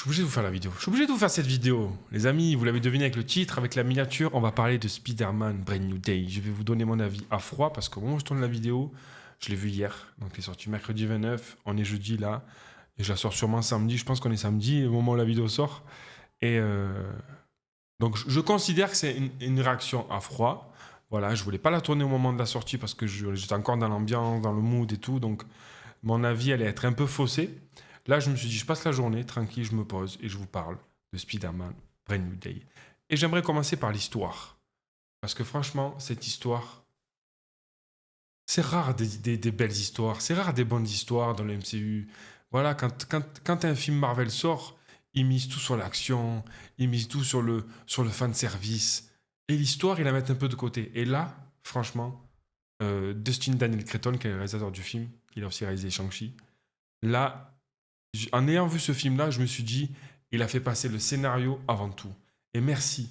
obligé de vous faire la vidéo. Je suis obligé de vous faire cette vidéo. Les amis, vous l'avez deviné avec le titre, avec la miniature, on va parler de Spider-Man Brand New Day. Je vais vous donner mon avis à froid parce qu'au moment où je tourne la vidéo, je l'ai vu hier. Donc, elle est sortie mercredi 29. On est jeudi là. Et je la sors sûrement samedi. Je pense qu'on est samedi au moment où la vidéo sort. Et donc, je considère que c'est une réaction à froid. Voilà, je voulais pas la tourner au moment de la sortie parce que j'étais encore dans l'ambiance, dans le mood et tout. Donc, mon avis allait être un peu faussé. Là, je me suis dit, je passe la journée tranquille, je me pose et je vous parle de Spider-Man Brand New Day. Et j'aimerais commencer par l'histoire. Parce que franchement, cette histoire, c'est rare des belles histoires, c'est rare des bonnes histoires dans le MCU. Voilà, quand un film Marvel sort, ils misent tout sur l'action, ils misent tout sur le fan service. Et l'histoire, ils la mettent un peu de côté. Et là, franchement, Dustin Daniel Cretton, qui est le réalisateur du film, il a aussi réalisé Shang-Chi, là, en ayant vu ce film-là, je me suis dit, il a fait passer le scénario avant tout. Et merci.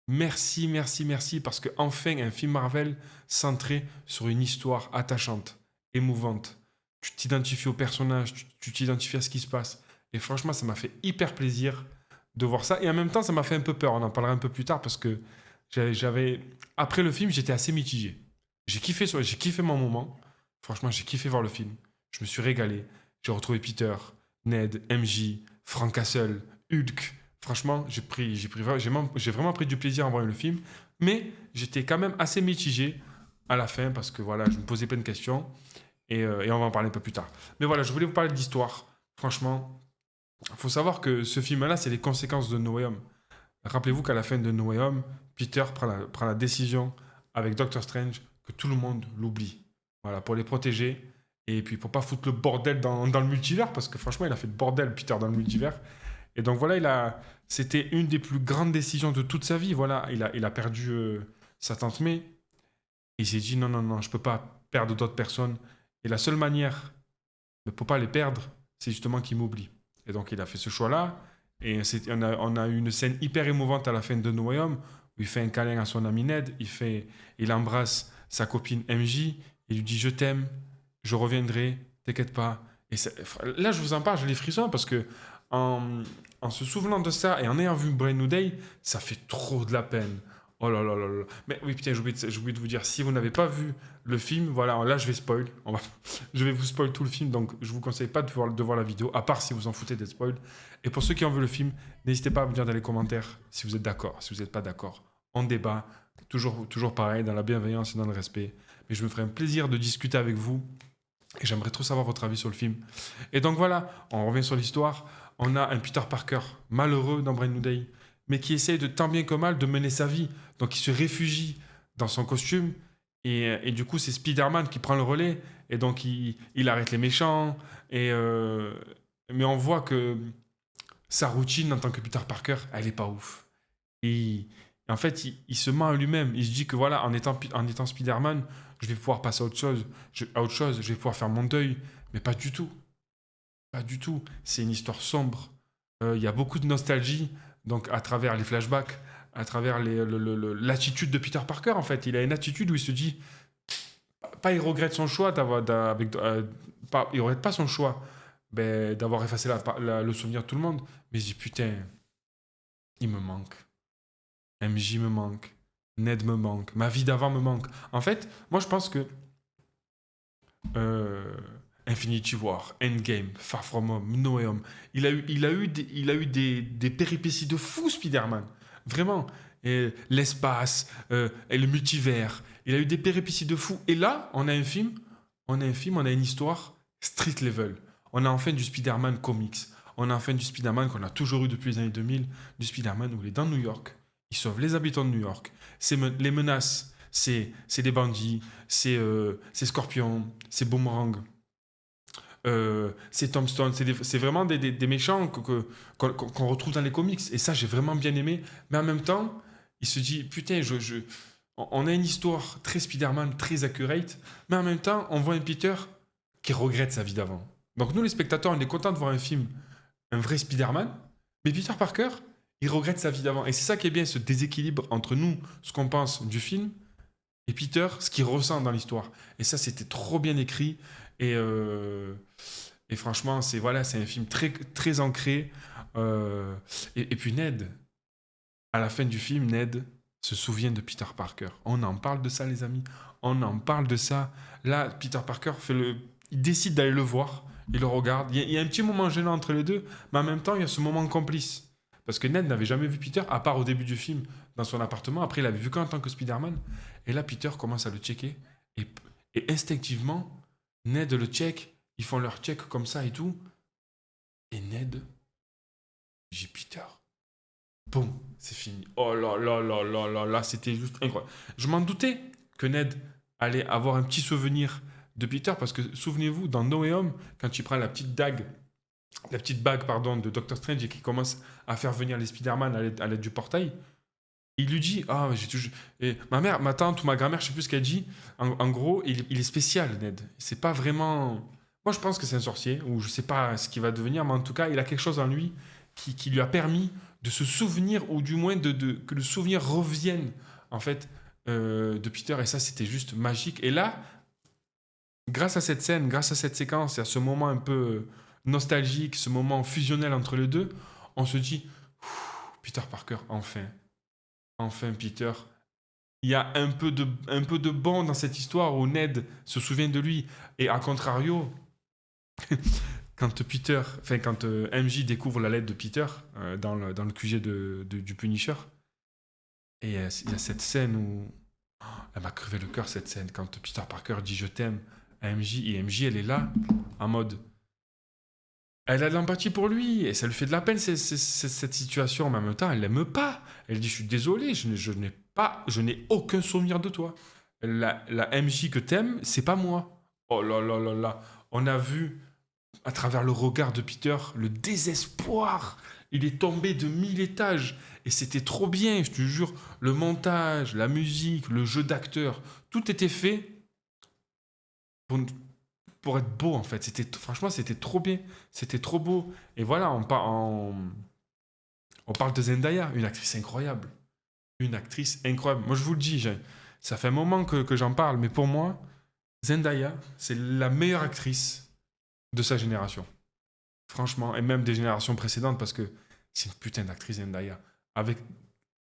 Merci, merci, merci, parce que enfin un film Marvel centré sur une histoire attachante, émouvante. Tu t'identifies au personnage, tu t'identifies à ce qui se passe. Et franchement, ça m'a fait hyper plaisir de voir ça. Et en même temps, ça m'a fait un peu peur. On en parlera un peu plus tard, parce que j'avais... Après le film, j'étais assez mitigé. J'ai kiffé mon moment. Franchement, j'ai kiffé voir le film. Je me suis régalé. J'ai retrouvé Peter, Ned, MJ, Frank Castle, Hulk. Franchement, j'ai vraiment pris du plaisir en voyant le film. Mais j'étais quand même assez mitigé à la fin parce que voilà, je me posais plein de questions et on va en parler un peu plus tard. Mais voilà, je voulais vous parler de l'histoire. Franchement, il faut savoir que ce film-là, c'est les conséquences de No Way Home. Rappelez-vous qu'à la fin de No Way Home, Peter prend la décision avec Doctor Strange que tout le monde l'oublie. Voilà, pour les protéger. Et puis pour pas foutre le bordel dans le multivers, parce que franchement, il a fait le bordel, Peter, dans le multivers. Et donc voilà, c'était une des plus grandes décisions de toute sa vie. Voilà, il a perdu sa tante May. Et il s'est dit non, non, non, je peux pas perdre d'autres personnes. Et la seule manière de ne pas les perdre, c'est justement qu'il m'oublie. Et donc il a fait ce choix-là. Et on a eu une scène hyper émouvante à la fin de No Way Home, où il fait un câlin à son ami Ned, il embrasse sa copine MJ, il lui dit je t'aime, je reviendrai, t'inquiète pas. Et là, je vous en parle, j'ai les frissons parce que en se souvenant de ça et en ayant vu Brand New Day, ça fait trop de la peine. Oh là là là là. Mais oui, putain, j'ai oublié de vous dire, si vous n'avez pas vu le film, voilà, là je vais spoil. Je vais vous spoil tout le film, donc je vous conseille pas de voir la vidéo, à part si vous en foutez d'être spoil. Et pour ceux qui ont vu le film, n'hésitez pas à me dire dans les commentaires si vous êtes d'accord, si vous n'êtes pas d'accord. On débat, toujours pareil, dans la bienveillance et dans le respect. Mais je me ferai un plaisir de discuter avec vous. Et j'aimerais trop savoir votre avis sur le film. Et donc voilà, on revient sur l'histoire. On a un Peter Parker malheureux dans Brand New Day, mais qui essaye de tant bien que mal de mener sa vie. Donc il se réfugie dans son costume. Et du coup, c'est Spider-Man qui prend le relais. Et donc il arrête les méchants. Mais on voit que sa routine en tant que Peter Parker, elle est pas ouf. Et en fait, il se ment à lui-même. Il se dit que voilà, en étant Spider-Man, je vais pouvoir passer à autre chose. Je vais pouvoir faire mon deuil. Mais pas du tout. Pas du tout. C'est une histoire sombre. Il y a beaucoup de nostalgie. Donc, à travers les flashbacks, à travers l'attitude de Peter Parker, en fait. Il a une attitude où il se dit... Pas il regrette son choix il regrette pas son choix d'avoir effacé le souvenir de tout le monde. Mais il se dit, putain, il me manque. MJ me manque, Ned me manque, ma vie d'avant me manque. En fait, moi je pense que Infinity War, Endgame, Far From Home, No Way Home, il a eu des péripéties de fou, Spider-Man. Vraiment. Et l'espace, et le multivers. Il a eu des péripéties de fou. Et là, on a on a une histoire street level. On a enfin du Spider-Man comics. On a enfin du Spider-Man qu'on a toujours eu depuis les années 2000, du Spider-Man où il est dans New York. Il sauve les habitants de New York. Les menaces, c'est des bandits, c'est Scorpion, c'est Boomerang, c'est Tombstone. C'est vraiment des méchants qu'on retrouve dans les comics. Et ça, j'ai vraiment bien aimé. Mais en même temps, il se dit, putain, on a une histoire très Spider-Man, très accurate. Mais en même temps, on voit un Peter qui regrette sa vie d'avant. Donc nous, les spectateurs, on est contents de voir un film, un vrai Spider-Man. Mais Peter Parker, il regrette sa vie d'avant. Et c'est ça qui est bien, ce déséquilibre entre nous, ce qu'on pense du film, et Peter, ce qu'il ressent dans l'histoire. Et ça, c'était trop bien écrit. Et franchement, c'est un film très, très ancré. Euh, et puis Ned, à la fin du film, Ned se souvient de Peter Parker. On en parle de ça, les amis. On en parle de ça. Là, Peter Parker il décide d'aller le voir. Il le regarde. Il y a un petit moment gênant entre les deux, mais en même temps, il y a ce moment complice. Parce que Ned n'avait jamais vu Peter, à part au début du film, dans son appartement. Après, il l'avait vu qu'en tant que Spider-Man. Et là, Peter commence à le checker. Et, et instinctivement, Ned le check. Ils font leur check comme ça et tout. Et Ned, j'ai Peter. Boum, c'est fini. Oh là là là là là là, c'était juste incroyable. Je m'en doutais que Ned allait avoir un petit souvenir de Peter parce que souvenez-vous, dans No Way Home, quand il prend la petite bague pardon, de Doctor Strange et qu'il commence à faire venir les Spider-Man à l'aide du portail, il lui dit ah j'ai toujours et ma tante ou ma grand-mère, je sais plus ce qu'elle dit. En gros, il est spécial Ned. C'est pas vraiment. Moi, je pense que c'est un sorcier ou je sais pas ce qu'il va devenir, mais en tout cas, il a quelque chose en lui qui lui a permis de se souvenir ou du moins que le souvenir revienne en fait de Peter et ça c'était juste magique. Et là, grâce à cette scène, grâce à cette séquence et à ce moment un peu nostalgique, ce moment fusionnel entre les deux, on se dit Peter Parker, enfin. Enfin, Peter. Il y a un peu de bon dans cette histoire où Ned se souvient de lui. Et à contrario, quand MJ découvre la lettre de Peter dans le QG du Punisher, et il y a cette scène où elle m'a crevé le cœur, cette scène, quand Peter Parker dit je t'aime à MJ, et MJ elle est là, en mode elle a de l'empathie pour lui, et ça lui fait de la peine cette situation, mais en même temps, elle l'aime pas. Elle dit, je suis désolé, je n'ai aucun souvenir de toi. La MJ que t'aimes, c'est pas moi. Oh là là là là. On a vu, à travers le regard de Peter, le désespoir. Il est tombé de 1000 étages. Et c'était trop bien, je te jure. Le montage, la musique, le jeu d'acteur, tout était fait pour, pour être beau en fait. Franchement, c'était trop bien, c'était trop beau. Et voilà, on parle de Zendaya, une actrice incroyable, une actrice incroyable. Moi, je vous le dis, ça fait un moment que j'en parle, mais pour moi, Zendaya, c'est la meilleure actrice de sa génération. Franchement, et même des générations précédentes, parce que c'est une putain d'actrice Zendaya. Avec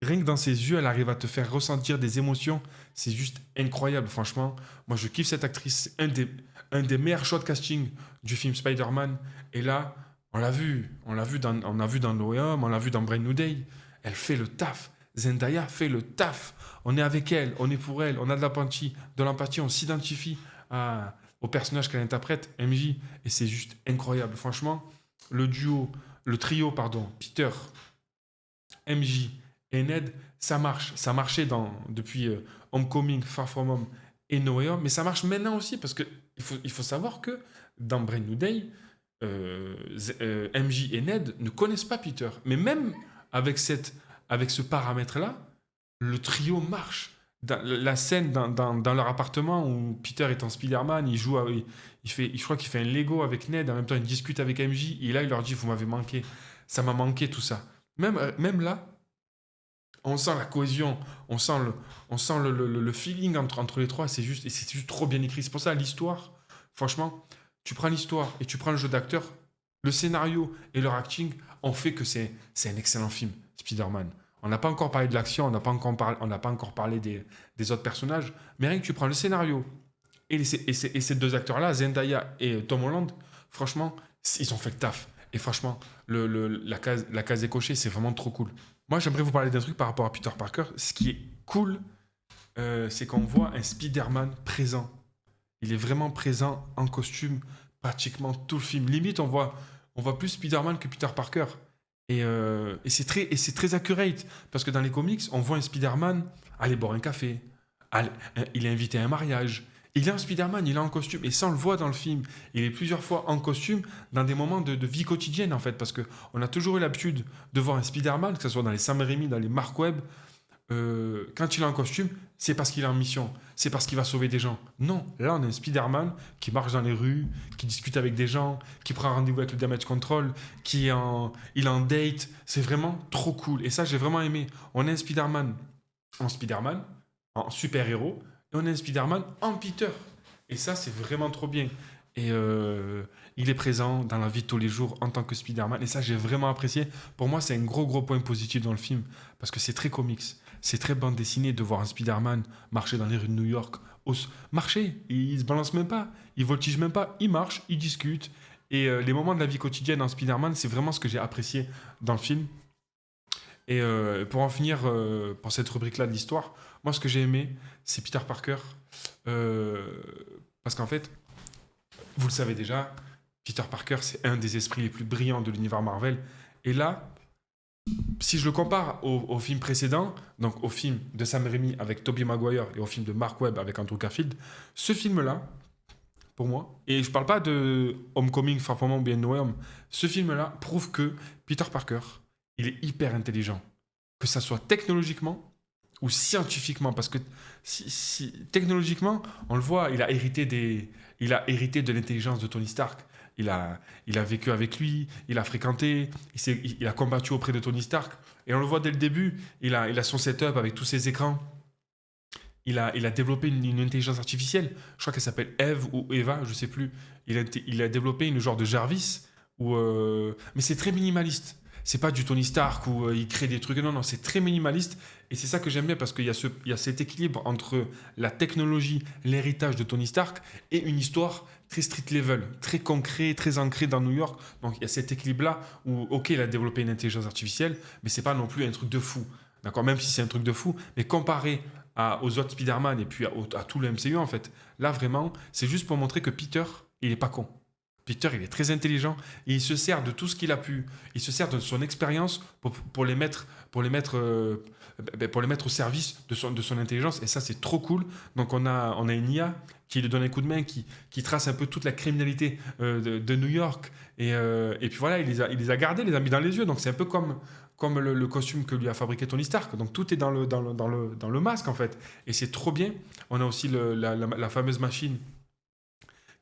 rien que dans ses yeux, elle arrive à te faire ressentir des émotions. C'est juste incroyable, franchement. Moi, je kiffe cette actrice. C'est un des meilleurs choix de casting du film Spider-Man. Et là, on a vu dans No Way Home, on l'a vu dans Brand New Day. Elle fait le taf. Zendaya fait le taf. On est avec elle, on est pour elle, on a de l'empathie, on s'identifie au personnage qu'elle interprète, MJ. Et c'est juste incroyable. Franchement, le trio, pardon, Peter, MJ et Ned, ça marche. Ça marchait depuis Homecoming, Far From Home et No Way Home, mais ça marche maintenant aussi parce que il faut savoir que dans Brand New Day, MJ et Ned ne connaissent pas Peter. Mais même avec ce paramètre-là, le trio marche. La scène dans leur appartement où Peter est en Spider-Man, je crois qu'il fait un Lego avec Ned, en même temps il discute avec MJ, et là il leur dit vous m'avez manqué, ça m'a manqué tout ça. Même là, on sent la cohésion, on sent le feeling entre les trois, c'est juste trop bien écrit. C'est pour ça l'histoire, franchement, tu prends l'histoire et tu prends le jeu d'acteur, le scénario et leur acting ont fait que c'est un excellent film, Spider-Man. On n'a pas encore parlé de l'action, on n'a pas encore parlé des autres personnages, mais rien que tu prends le scénario et ces deux acteurs-là, Zendaya et Tom Holland, franchement, ils ont fait le taf. Et franchement, la case est cochée, c'est vraiment trop cool. Moi, j'aimerais vous parler d'un truc par rapport à Peter Parker. Ce qui est cool, c'est qu'on voit un Spider-Man présent. Il est vraiment présent en costume pratiquement tout le film. Limite, on voit plus Spider-Man que Peter Parker. Et c'est très accurate. Parce que dans les comics, on voit un Spider-Man aller boire un café. Il est invité à un mariage. Il est un Spider-Man, il est en costume. Et ça, on le voit dans le film. Il est plusieurs fois en costume dans des moments de vie quotidienne, en fait. Parce qu'on a toujours eu l'habitude de voir un Spider-Man, que ce soit dans les Sam Raimi, dans les Mark Webb. Quand il est en costume, c'est parce qu'il est en mission. C'est parce qu'il va sauver des gens. Non, là, on a un Spider-Man qui marche dans les rues, qui discute avec des gens, qui prend rendez-vous avec le Damage Control, il est en date. C'est vraiment trop cool. Et ça, j'ai vraiment aimé. On a un Spider-Man, en super-héros, et on a un Spider-Man en Peter. Et ça, c'est vraiment trop bien. Et il est présent dans la vie de tous les jours en tant que Spider-Man. Et ça, j'ai vraiment apprécié. Pour moi, c'est un gros point positif dans le film. Parce que c'est très comics. C'est très bande dessinée de voir un Spider-Man marcher dans les rues de New York. Marcher, il se balance même pas. Il voltige même pas. Il marche, il discute. Et les moments de la vie quotidienne en Spider-Man, c'est vraiment ce que j'ai apprécié dans le film. Et pour en finir, pour cette rubrique-là de l'histoire, moi, ce que j'ai aimé, c'est Peter Parker. Euh, Parce qu'en fait, vous le savez déjà, Peter Parker, c'est un des esprits les plus brillants de l'univers Marvel. Et là, si je le compare au film précédent, donc au film de Sam Raimi avec Tobey Maguire et au film de Mark Webb avec Andrew Garfield, ce film-là, pour moi, et je parle pas de Homecoming, Far From Home, bien No Way Home, ce film-là prouve que Peter Parker, il est hyper intelligent. Que ça soit technologiquement ou scientifiquement, parce que technologiquement, on le voit, il a hérité de l'intelligence de Tony Stark. Il a vécu avec lui, il a fréquenté, il a combattu auprès de Tony Stark. Et on le voit dès le début, il a son setup avec tous ses écrans. Il a développé une intelligence artificielle. Je crois qu'elle s'appelle Eve ou Eva, je sais plus. Il a développé une genre de Jarvis, mais c'est très minimaliste. C'est pas du Tony Stark où il crée des trucs. Non, c'est très minimaliste. Et c'est ça que j'aime bien parce qu'il y a cet équilibre entre la technologie, l'héritage de Tony Stark et une histoire très street level, très concret, très ancrée dans New York. Donc il y a cet équilibre-là où, ok, il a développé une intelligence artificielle, mais c'est pas non plus un truc de fou. D'accord, même si c'est un truc de fou, mais comparé aux autres Spider-Man et puis à tout le MCU, en fait, là vraiment, c'est juste pour montrer que Peter, il est pas con. Peter, il est très intelligent et il se sert de tout ce qu'il a pu. Il se sert de son expérience pour les mettre au service de son intelligence. Et ça, c'est trop cool. Donc, on a une IA qui lui donne un coup de main, qui trace un peu toute la criminalité de New York. Et puis voilà, il les a gardés, il les a mis dans les yeux. Donc, c'est un peu comme le costume que lui a fabriqué Tony Stark. Donc, tout est dans le masque, en fait. Et c'est trop bien. On a aussi la fameuse machine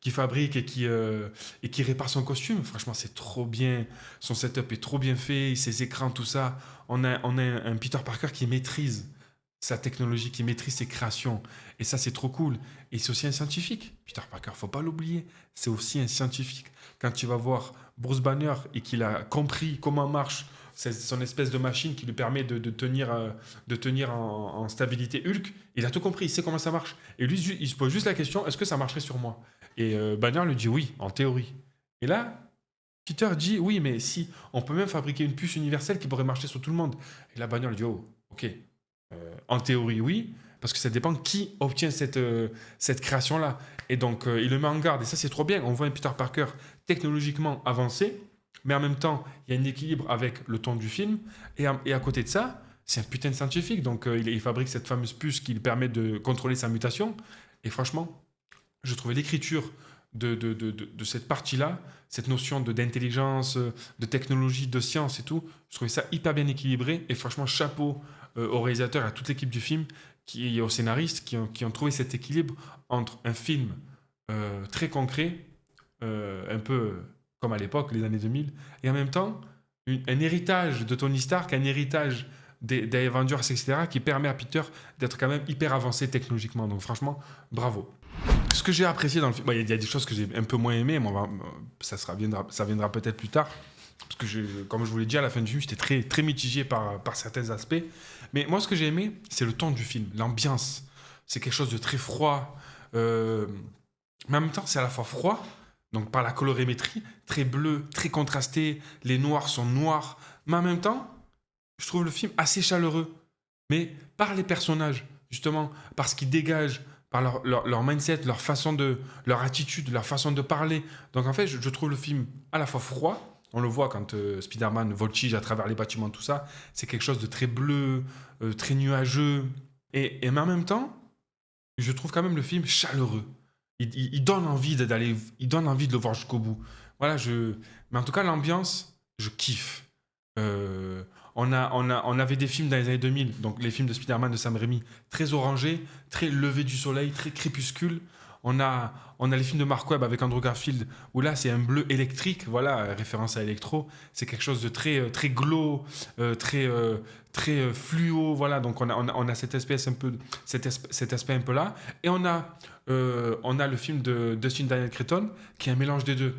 qui fabrique et qui répare son costume. Franchement, c'est trop bien. Son setup est trop bien fait, ses écrans, tout ça. On a un Peter Parker qui maîtrise sa technologie, qui maîtrise ses créations. Et ça, c'est trop cool. Et c'est aussi un scientifique. Peter Parker, faut pas l'oublier. C'est aussi un scientifique. Quand tu vas voir Bruce Banner et qu'il a compris comment marche son espèce de machine qui lui permet de tenir en stabilité Hulk, il a tout compris, il sait comment ça marche. Et lui, il se pose juste la question, est-ce que ça marcherait sur moi? Et Banner lui dit oui, en théorie. Et là, Peter dit oui, mais si, on peut même fabriquer une puce universelle qui pourrait marcher sur tout le monde. Et là, Banner lui dit oh, ok, en théorie oui, parce que ça dépend qui obtient cette création-là. Et donc, il le met en garde. Et ça, c'est trop bien. On voit un Peter Parker technologiquement avancé, mais en même temps, il y a un équilibre avec le ton du film. Et à côté de ça, c'est un putain de scientifique. Donc, il fabrique cette fameuse puce qui lui permet de contrôler sa mutation. Et franchement, je trouvais l'écriture de cette partie-là, cette notion d'intelligence, de technologie, de science et tout, je trouvais ça hyper bien équilibré. Et franchement, chapeau au réalisateur et à toute l'équipe du film, et aux scénaristes qui ont trouvé cet équilibre entre un film très concret, un peu comme à l'époque, les années 2000, et en même temps, un héritage de Tony Stark, un héritage des Avengers, etc., qui permet à Peter d'être quand même hyper avancé technologiquement. Donc franchement, bravo. Ce que j'ai apprécié dans le film, il y a des choses que j'ai un peu moins aimées, mais ça viendra peut-être plus tard. Parce que, comme je vous l'ai dit, à la fin du film, j'étais très, très mitigé par certains aspects. Mais moi, ce que j'ai aimé, c'est le ton du film, l'ambiance. C'est quelque chose de très froid. Mais en même temps, c'est à la fois froid, donc par la colorimétrie, très bleu, très contrasté. Les noirs sont noirs. Mais en même temps, je trouve le film assez chaleureux. Mais par les personnages, justement, par ce qu'ils dégagent, par leur mindset, leur attitude, leur façon de parler. Donc en fait, je trouve le film à la fois froid. On le voit quand Spider-Man voltige à travers les bâtiments, tout ça. C'est quelque chose de très bleu, très nuageux. Mais en même temps, je trouve quand même le film chaleureux. Il donne envie il donne envie de le voir jusqu'au bout. Voilà, mais en tout cas, l'ambiance, je kiffe. On avait des films dans les années 2000, donc les films de Spider-Man de Sam Raimi, très orangés, très levé du soleil, très crépuscule. On a les films de Mark Webb avec Andrew Garfield, où là, c'est un bleu électrique, voilà, référence à Electro. C'est quelque chose de très glow, très fluo, voilà. Donc, on a cet aspect un peu, cet aspect un peu là. Et on a le film de Dustin Daniel Cretton, qui est un mélange des deux.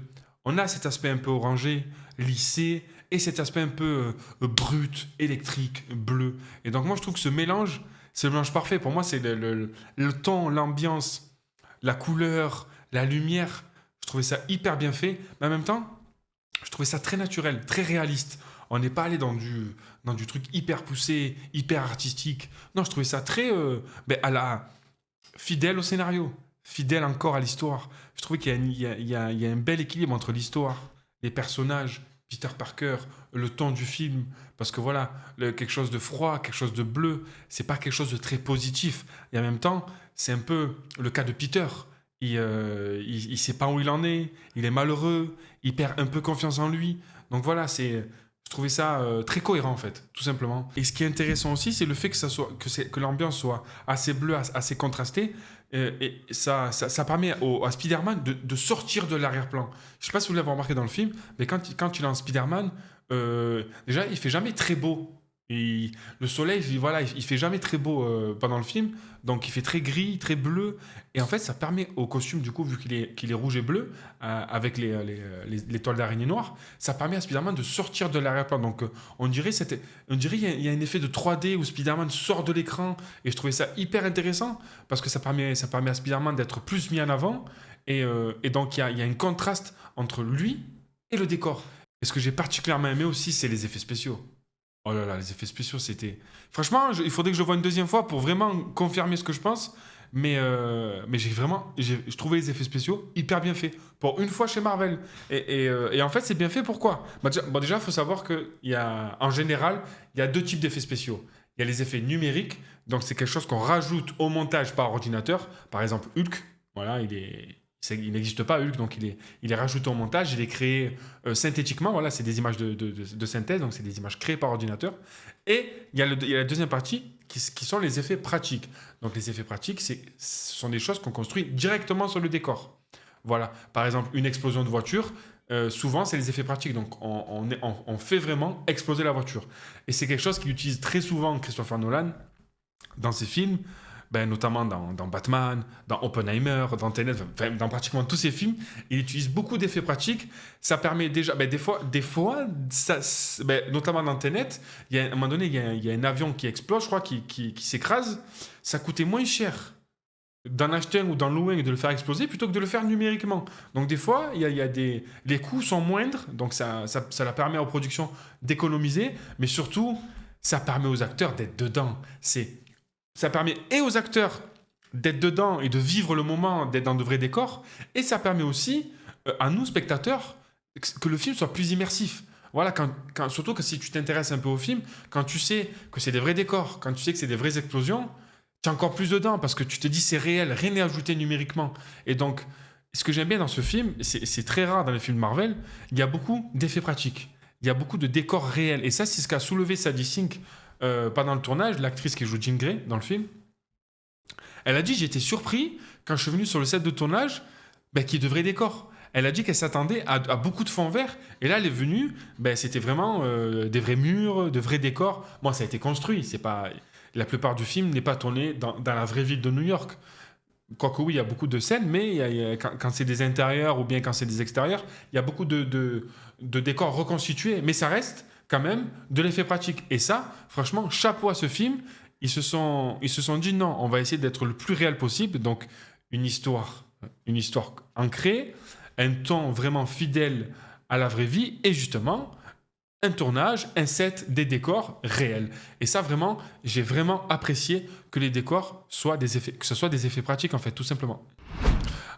On a cet aspect un peu orangé, lissé, et cet aspect un peu brut, électrique, bleu. Et donc, moi, je trouve que ce mélange, c'est le mélange parfait. Pour moi, c'est le ton, l'ambiance, la couleur, la lumière. Je trouvais ça hyper bien fait. Mais en même temps, je trouvais ça très naturel, très réaliste. On n'est pas allé dans du truc hyper poussé, hyper artistique. Non, je trouvais ça très fidèle au scénario, fidèle encore à l'histoire. Je trouvais qu'il y a un bel équilibre entre l'histoire, les personnages, Peter Parker, le ton du film. Parce que voilà, quelque chose de froid, quelque chose de bleu, c'est pas quelque chose de très positif. Et en même temps, c'est un peu le cas de Peter. Il sait pas où il en est, il est malheureux, il perd un peu confiance en lui. Donc voilà, je trouvais ça très cohérent en fait, tout simplement. Et ce qui est intéressant aussi, c'est le fait que l'ambiance soit assez bleue, assez contrastée. Et ça permet à Spider-Man de sortir de l'arrière-plan. Je sais pas si vous l'avez remarqué dans le film, mais quand il est en Spider-Man, déjà, il fait jamais très beau. Le soleil, voilà, il fait jamais très beau pendant le film, donc il fait très gris, très bleu, et en fait, ça permet au costume, du coup, vu qu'il est rouge et bleu, avec les toiles d'araignée noire, ça permet à Spider-Man de sortir de l'arrière-plan. Donc, on dirait il y a un effet de 3D où Spider-Man sort de l'écran, et je trouvais ça hyper intéressant, parce que ça permet à Spider-Man d'être plus mis en avant, et donc il y a un contraste entre lui et le décor. Et ce que j'ai particulièrement aimé aussi, c'est les effets spéciaux. Oh là là, les effets spéciaux, c'était... Franchement, il faudrait que je le voie une deuxième fois pour vraiment confirmer ce que je pense. Mais je trouvais les effets spéciaux hyper bien faits. Pour une fois chez Marvel. Et en fait, c'est bien fait, pourquoi? Déjà, il faut savoir qu'en général, il y a deux types d'effets spéciaux. Il y a les effets numériques, donc c'est quelque chose qu'on rajoute au montage par ordinateur. Par exemple, Hulk, voilà, il n'existe pas Hulk, donc il est rajouté au montage, il est créé synthétiquement, voilà, c'est des images de synthèse, donc c'est des images créées par ordinateur. Et il y a la deuxième partie qui sont les effets pratiques. Donc les effets pratiques, ce sont des choses qu'on construit directement sur le décor. Voilà, par exemple, une explosion de voiture, souvent c'est les effets pratiques, donc on fait vraiment exploser la voiture. Et c'est quelque chose qu'il utilise très souvent Christopher Nolan dans ses films, notamment dans Batman, dans Oppenheimer, dans Tenet, enfin, dans pratiquement tous ses films, il utilise beaucoup d'effets pratiques. Ça permet déjà, des fois notamment dans Tenet, à un moment donné, il y a un avion qui explose, je crois, qui s'écrase. Ça coûtait moins cher d'en acheter un ou d'en louer et de le faire exploser plutôt que de le faire numériquement. Donc des fois, les coûts sont moindres, donc ça leur permet aux productions d'économiser, mais surtout, ça permet aux acteurs d'être dedans. Ça permet et aux acteurs d'être dedans et de vivre le moment, d'être dans de vrais décors, et ça permet aussi à nous, spectateurs, que le film soit plus immersif. Voilà, surtout que si tu t'intéresses un peu au film, quand tu sais que c'est des vrais décors, quand tu sais que c'est des vraies explosions, tu es encore plus dedans parce que tu te dis c'est réel, rien n'est ajouté numériquement. Et donc, ce que j'aime bien dans ce film, c'est très rare dans les films Marvel, il y a beaucoup d'effets pratiques, il y a beaucoup de décors réels. Et ça, c'est ce qu'a soulevé Sadie Sink pendant le tournage, l'actrice qui joue Jean Grey dans le film. Elle a dit, j'étais surpris quand je suis venu sur le set de tournage qu'il y ait de vrais décors. Elle a dit qu'elle s'attendait à beaucoup de fonds verts. Et là, elle est venue, c'était vraiment des vrais murs, de vrais décors. Bon, ça a été construit. La plupart du film n'est pas tourné dans la vraie ville de New York. Quoique oui, il y a beaucoup de scènes, mais quand c'est des intérieurs ou bien quand c'est des extérieurs, il y a beaucoup de décors reconstitués. Mais ça reste quand même de l'effet pratique. Et ça, franchement, chapeau à ce film. Ils se sont dit non, on va essayer d'être le plus réel possible. Donc, une histoire ancrée, un ton vraiment fidèle à la vraie vie et justement un tournage, un set, des décors réels. Et ça, vraiment, j'ai vraiment apprécié que les décors que ce soit des effets pratiques, en fait, tout simplement.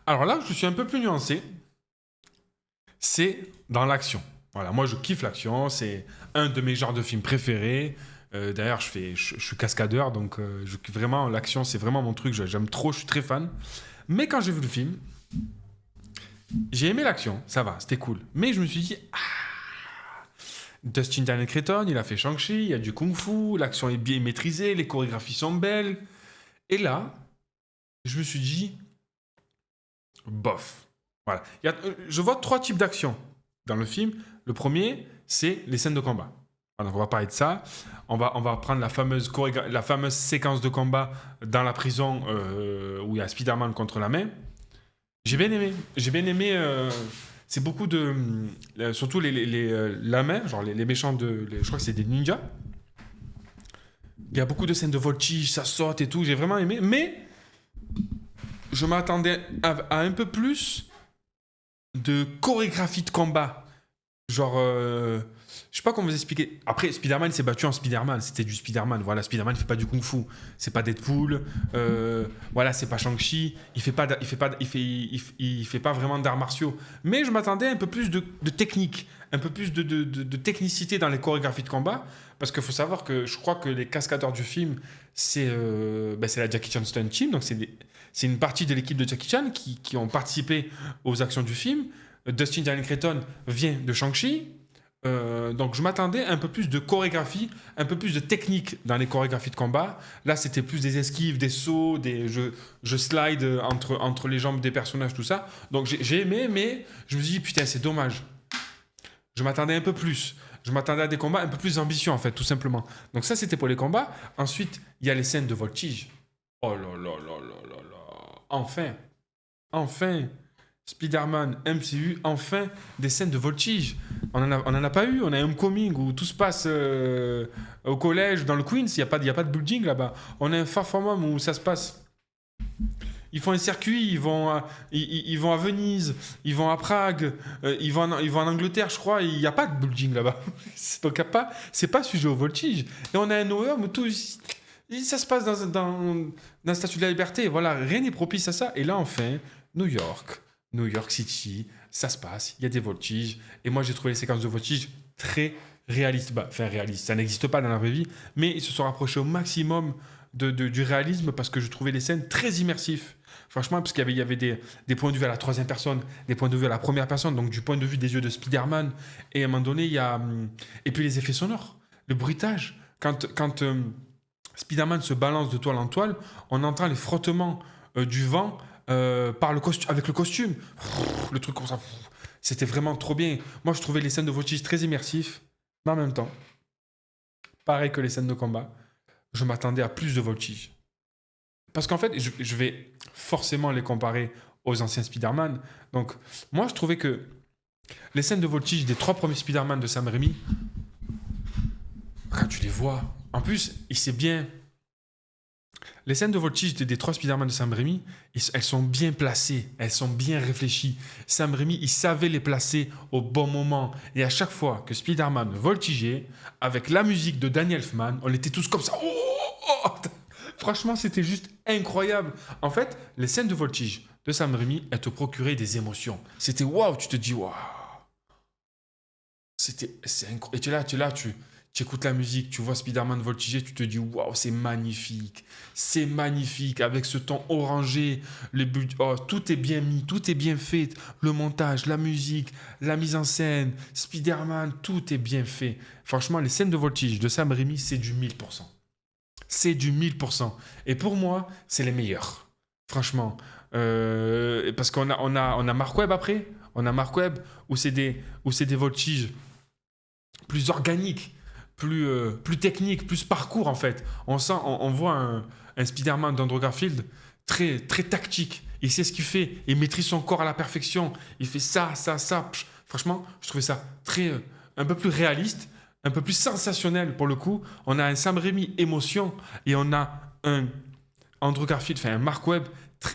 Alors là, je suis un peu plus nuancé. C'est dans l'action. Voilà, moi, je kiffe l'action. C'est un de mes genres de films préférés. D'ailleurs, je suis cascadeur, donc vraiment, l'action, c'est vraiment mon truc. J'aime trop, je suis très fan. Mais quand j'ai vu le film, j'ai aimé l'action. Ça va, c'était cool. Mais je me suis dit... Dustin Daniel Cretton, il a fait Shang-Chi, il y a du kung-fu, l'action est bien maîtrisée, les chorégraphies sont belles. Et là, je me suis dit, bof. Voilà. Je vois 3 types d'actions dans le film. Le premier, c'est les scènes de combat. Voilà, donc on va parler de ça. On va prendre la fameuse séquence de combat dans la prison où il y a Spider-Man contre la main. J'ai bien aimé. C'est beaucoup de. Surtout la main, genre les méchants je crois que c'est des ninjas. Il y a beaucoup de scènes de voltige, ça saute et tout. J'ai vraiment aimé. Mais je m'attendais à un peu plus de chorégraphie de combat. Genre, je sais pas comment vous expliquer. Après, Spider-Man s'est battu en Spider-Man. C'était du Spider-Man. Voilà, Spider-Man, il fait pas du kung-fu. C'est pas Deadpool. Voilà, c'est pas Shang-Chi. Il fait pas vraiment d'arts martiaux. Mais je m'attendais à un peu plus de technique, un peu plus de technicité dans les chorégraphies de combat. Parce qu'il faut savoir que je crois que les cascadeurs du film, c'est la Jackie Chan Stunt Team. Donc, c'est une partie de l'équipe de Jackie Chan qui ont participé aux actions du film. Dustin Daniel Cretton vient de Shang-Chi. Donc je m'attendais à un peu plus de chorégraphie, un peu plus de technique dans les chorégraphies de combat. Là, c'était plus des esquives, des sauts, je slide entre les jambes des personnages, tout ça. Donc j'ai aimé, mais je me suis dit, putain, c'est dommage. Je m'attendais un peu plus. Je m'attendais à des combats un peu plus ambitieux, en fait, tout simplement. Donc ça, c'était pour les combats. Ensuite, il y a les scènes de voltige. Oh là là là là là là. Enfin, Spider-Man, MCU, enfin, des scènes de voltige. On en a pas eu. On a un Homecoming où tout se passe au collège, dans le Queens. Il n'y a pas de building là-bas. On a un Far From Home où ça se passe. Ils font un circuit, ils vont à Venise, ils vont à Prague, ils vont en Angleterre, je crois. Il n'y a pas de building là-bas. Donc, c'est pas sujet au voltige. Et on a un OEM où tout... Ça se passe dans la Statue de la Liberté. Voilà, rien n'est propice à ça. Et là, enfin, New York City, ça se passe, il y a des voltiges. Et moi, j'ai trouvé les séquences de voltige très réalistes. Enfin, réalistes, ça n'existe pas dans la vraie vie, mais ils se sont rapprochés au maximum du réalisme parce que je trouvais les scènes très immersives. Franchement, parce qu'il y avait des points de vue à la troisième personne, des points de vue à la première personne, donc du point de vue des yeux de Spider-Man. Et à un moment donné, il y a... Et puis les effets sonores, le bruitage. Quand Spider-Man se balance de toile en toile, on entend les frottements du vent avec le costume. Le truc comme ça. C'était vraiment trop bien. Moi, je trouvais les scènes de voltige très immersives, mais en même temps, pareil que les scènes de combat, je m'attendais à plus de voltige. Parce qu'en fait, je vais forcément les comparer aux anciens Spider-Man. Donc, moi, je trouvais que les scènes de voltige des 3 premiers Spider-Man de Sam Raimi, quand tu les vois, en plus, il sait bien... Les scènes de voltige des 3 Spider-Man de Sam Raimi, elles sont bien placées, elles sont bien réfléchies. Sam Raimi, il savait les placer au bon moment. Et à chaque fois que Spider-Man voltigeait, avec la musique de Danny Elfman, on était tous comme ça. Oh. Franchement, c'était juste incroyable. En fait, les scènes de voltige de Sam Raimi, elles te procuraient des émotions. C'était waouh, tu te dis waouh. C'est incroyable. Et tu es là, tu écoutes la musique, tu vois Spider-Man voltiger, tu te dis waouh, c'est magnifique. C'est magnifique avec ce ton orangé, tout est bien mis, tout est bien fait, le montage, la musique, la mise en scène, Spider-Man, tout est bien fait. Franchement, les scènes de voltige de Sam Raimi, c'est du 1000%. C'est du 1000%. Et pour moi, c'est les meilleurs. Franchement, parce qu'on a Mark Webb après, on a Mark Webb où c'est des voltiges plus organiques, plus technique, plus parcours en fait. On voit un Spider-Man d'Andrew Garfield très, très tactique. Il sait ce qu'il fait, il maîtrise son corps à la perfection. Il fait ça. Franchement, je trouvais ça un peu plus réaliste, un peu plus sensationnel pour le coup. On a un Sam Raimi émotion et on a un Andrew Garfield, enfin un Mark Webb.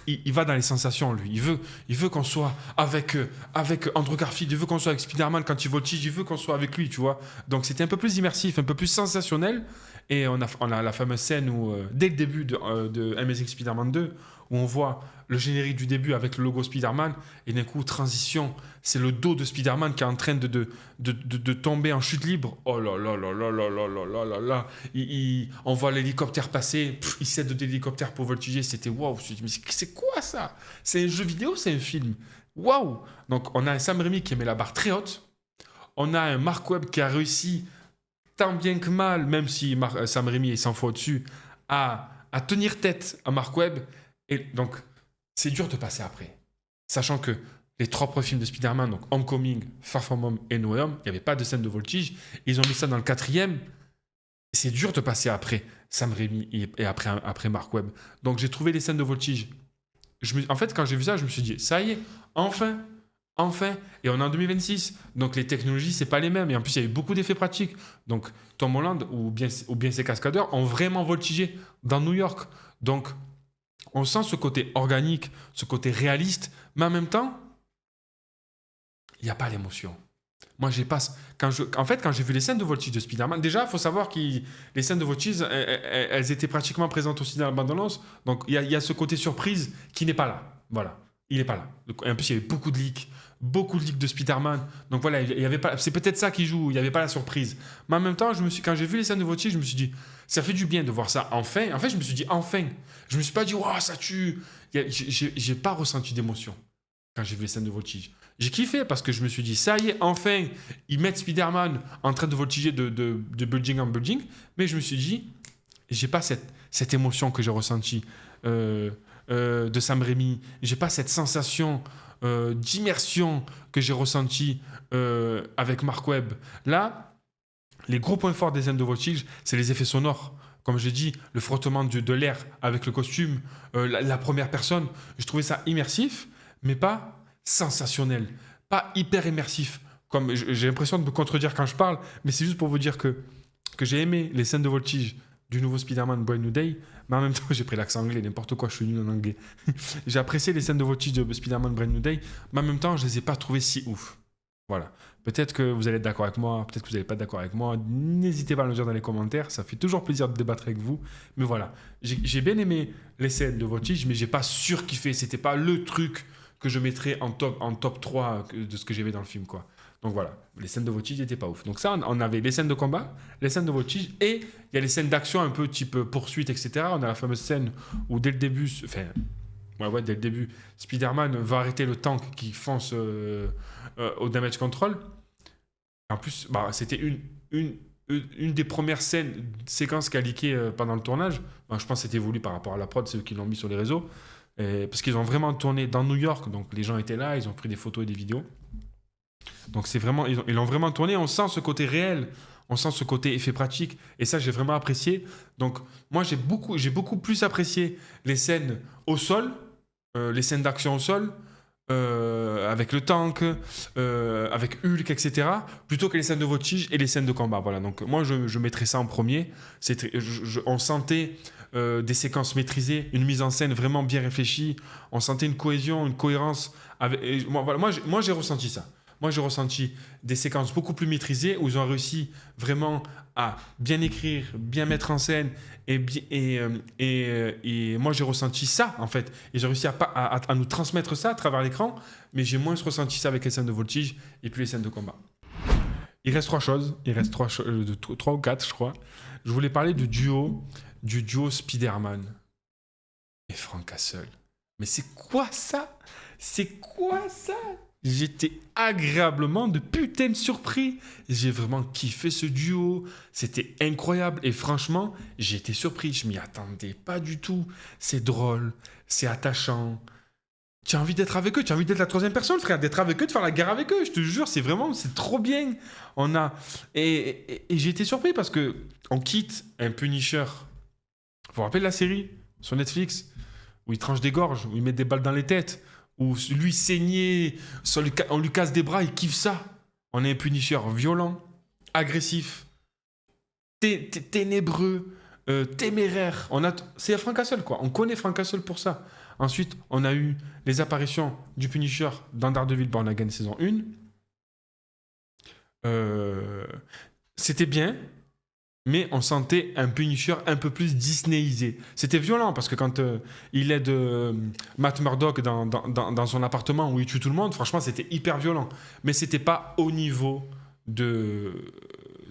Il va dans les sensations, lui. Il veut qu'on soit avec Andrew Garfield, il veut qu'on soit avec Spider-Man quand il voltige, il veut qu'on soit avec lui, tu vois. Donc c'était un peu plus immersif, un peu plus sensationnel. Et on a la fameuse scène où, dès le début de Amazing Spider-Man 2, où on voit le générique du début avec le logo Spider-Man, et d'un coup, transition, c'est le dos de Spider-Man qui est en train de tomber en chute libre. Oh là là là là là là là là là là. On voit l'hélicoptère passer, il cède de l'hélicoptère pour voltiger, c'était waouh. Je me suis dit, mais c'est quoi ça? C'est un jeu vidéo, c'est un film? Waouh! Donc on a un Sam Raimi qui met la barre très haute, on a un Mark Webb qui a réussi tant bien que mal, même si Sam Raimi est 100 fois au-dessus, à tenir tête à Mark Webb. Et donc, c'est dur de passer après. Sachant que les 3 films de Spider-Man, donc Homecoming, Far From Home et No Way Home, il n'y avait pas de scène de voltige. Ils ont mis ça dans le 4e. C'est dur de passer après Sam Raimi et après Mark Webb. Donc j'ai trouvé les scènes de voltige. En fait, quand j'ai vu ça, je me suis dit, ça y est, enfin. Et on est en 2026. Donc les technologies, c'est pas les mêmes. Et en plus, il y a eu beaucoup d'effets pratiques. Donc Tom Holland ou bien ses cascadeurs ont vraiment voltigé dans New York. Donc on sent ce côté organique, ce côté réaliste, mais en même temps, il n'y a pas l'émotion. Moi, quand j'ai vu les scènes de voltige de Spider-Man, déjà, il faut savoir que les scènes de voltige, elles étaient pratiquement présentes aussi dans la bande-annonce. Donc, il y a ce côté surprise qui n'est pas là. Voilà, il n'est pas là. En plus, il y avait beaucoup de leaks de Spider-Man. Donc voilà, il y avait pas. C'est peut-être ça qui joue. Il n'y avait pas la surprise. Mais en même temps, quand j'ai vu les scènes de voltige, je me suis dit, ça fait du bien de voir ça enfin. En fait, je me suis dit enfin. Je me suis pas dit, waouh, ça tue. J'ai pas ressenti d'émotion quand j'ai vu les scènes de voltige. J'ai kiffé parce que je me suis dit, ça y est, enfin, ils mettent Spider-Man en train de voltiger de building en building. Mais je me suis dit, j'ai pas cette émotion que j'ai ressentie de Sam Raimi. J'ai pas cette sensation d'immersion que j'ai ressentie avec Mark Webb. Là, les gros points forts des scènes de voltige, c'est les effets sonores. Comme j'ai dit, le frottement de l'air avec le costume, la première personne. Je trouvais ça immersif, mais pas sensationnel, pas hyper immersif. Comme j'ai l'impression de me contredire quand je parle, mais c'est juste pour vous dire que j'ai aimé les scènes de voltige du nouveau Spider-Man Brand New Day, mais en même temps, j'ai pris l'accent anglais, n'importe quoi, je suis nul en anglais. J'ai apprécié les scènes de voltige de Spider-Man Brand New Day, mais en même temps, je les ai pas trouvées si ouf. Voilà. Peut-être que vous allez être d'accord avec moi, peut-être que vous n'allez pas être d'accord avec moi. N'hésitez pas à me le dire dans les commentaires, ça fait toujours plaisir de débattre avec vous. Mais voilà, j'ai bien aimé les scènes de voltige, mais j'ai pas surkiffé. C'était pas le truc que je mettrais en top 3 de ce que j'aimais dans le film, quoi. Donc voilà, les scènes de voltige n'étaient pas ouf. Donc ça, on avait les scènes de combat, les scènes de voltige, et il y a les scènes d'action un peu type poursuite, etc. On a la fameuse scène où dès le début, dès le début, Spider-Man va arrêter le tank qui fonce au damage control. En plus, c'était une des premières séquences qui a leaké pendant le tournage. Je pense que c'était voulu par rapport à la prod, c'est eux qui l'ont mis sur les réseaux. Parce qu'ils ont vraiment tourné dans New York, donc les gens étaient là, ils ont pris des photos et des vidéos. Donc c'est vraiment, ils l'ont vraiment tourné, on sent ce côté réel, on sent ce côté effet pratique, et ça j'ai vraiment apprécié. Donc moi j'ai beaucoup plus apprécié les scènes au sol, les scènes d'action au sol, avec le tank, avec Hulk, etc., plutôt que les scènes de voltige et les scènes de combat. Voilà, donc moi je mettrais ça en premier. On sentait des séquences maîtrisées, une mise en scène vraiment bien réfléchie, on sentait une cohésion, une cohérence. Moi j'ai ressenti ça. Moi j'ai ressenti des séquences beaucoup plus maîtrisées où ils ont réussi vraiment à bien écrire, bien mettre en scène et moi j'ai ressenti ça en fait. Ils ont réussi à nous transmettre ça à travers l'écran, mais j'ai moins ressenti ça avec les scènes de voltige et puis les scènes de combat. Il reste 3 choses, 3 ou 4 je crois. Je voulais parler du duo Spider-Man et Frank Castle. Mais c'est quoi ça? J'étais agréablement de putain de surpris. J'ai vraiment kiffé ce duo. C'était incroyable. Et franchement, j'ai été surpris. Je m'y attendais pas du tout. C'est drôle. C'est attachant. Tu as envie d'être avec eux. Tu as envie d'être la troisième personne, frère. D'être avec eux, de faire la guerre avec eux. Je te jure, c'est trop bien. Et j'ai été surpris parce que on quitte un Punisher. Vous vous rappelez de la série sur Netflix où il tranche des gorges, où il met des balles dans les têtes, où lui saigner, on lui casse des bras, il kiffe ça. On est un Punisher violent, agressif, ténébreux, téméraire. C'est Frank Castle, quoi. On connaît Frank Castle pour ça. Ensuite, on a eu les apparitions du Punisher dans Daredevil Born Again saison 1. C'était bien, mais on sentait un Punisher un peu plus Disneyisé. C'était violent, parce que quand il aide Matt Murdock dans son appartement où il tue tout le monde, franchement, c'était hyper violent. Mais c'était pas au niveau de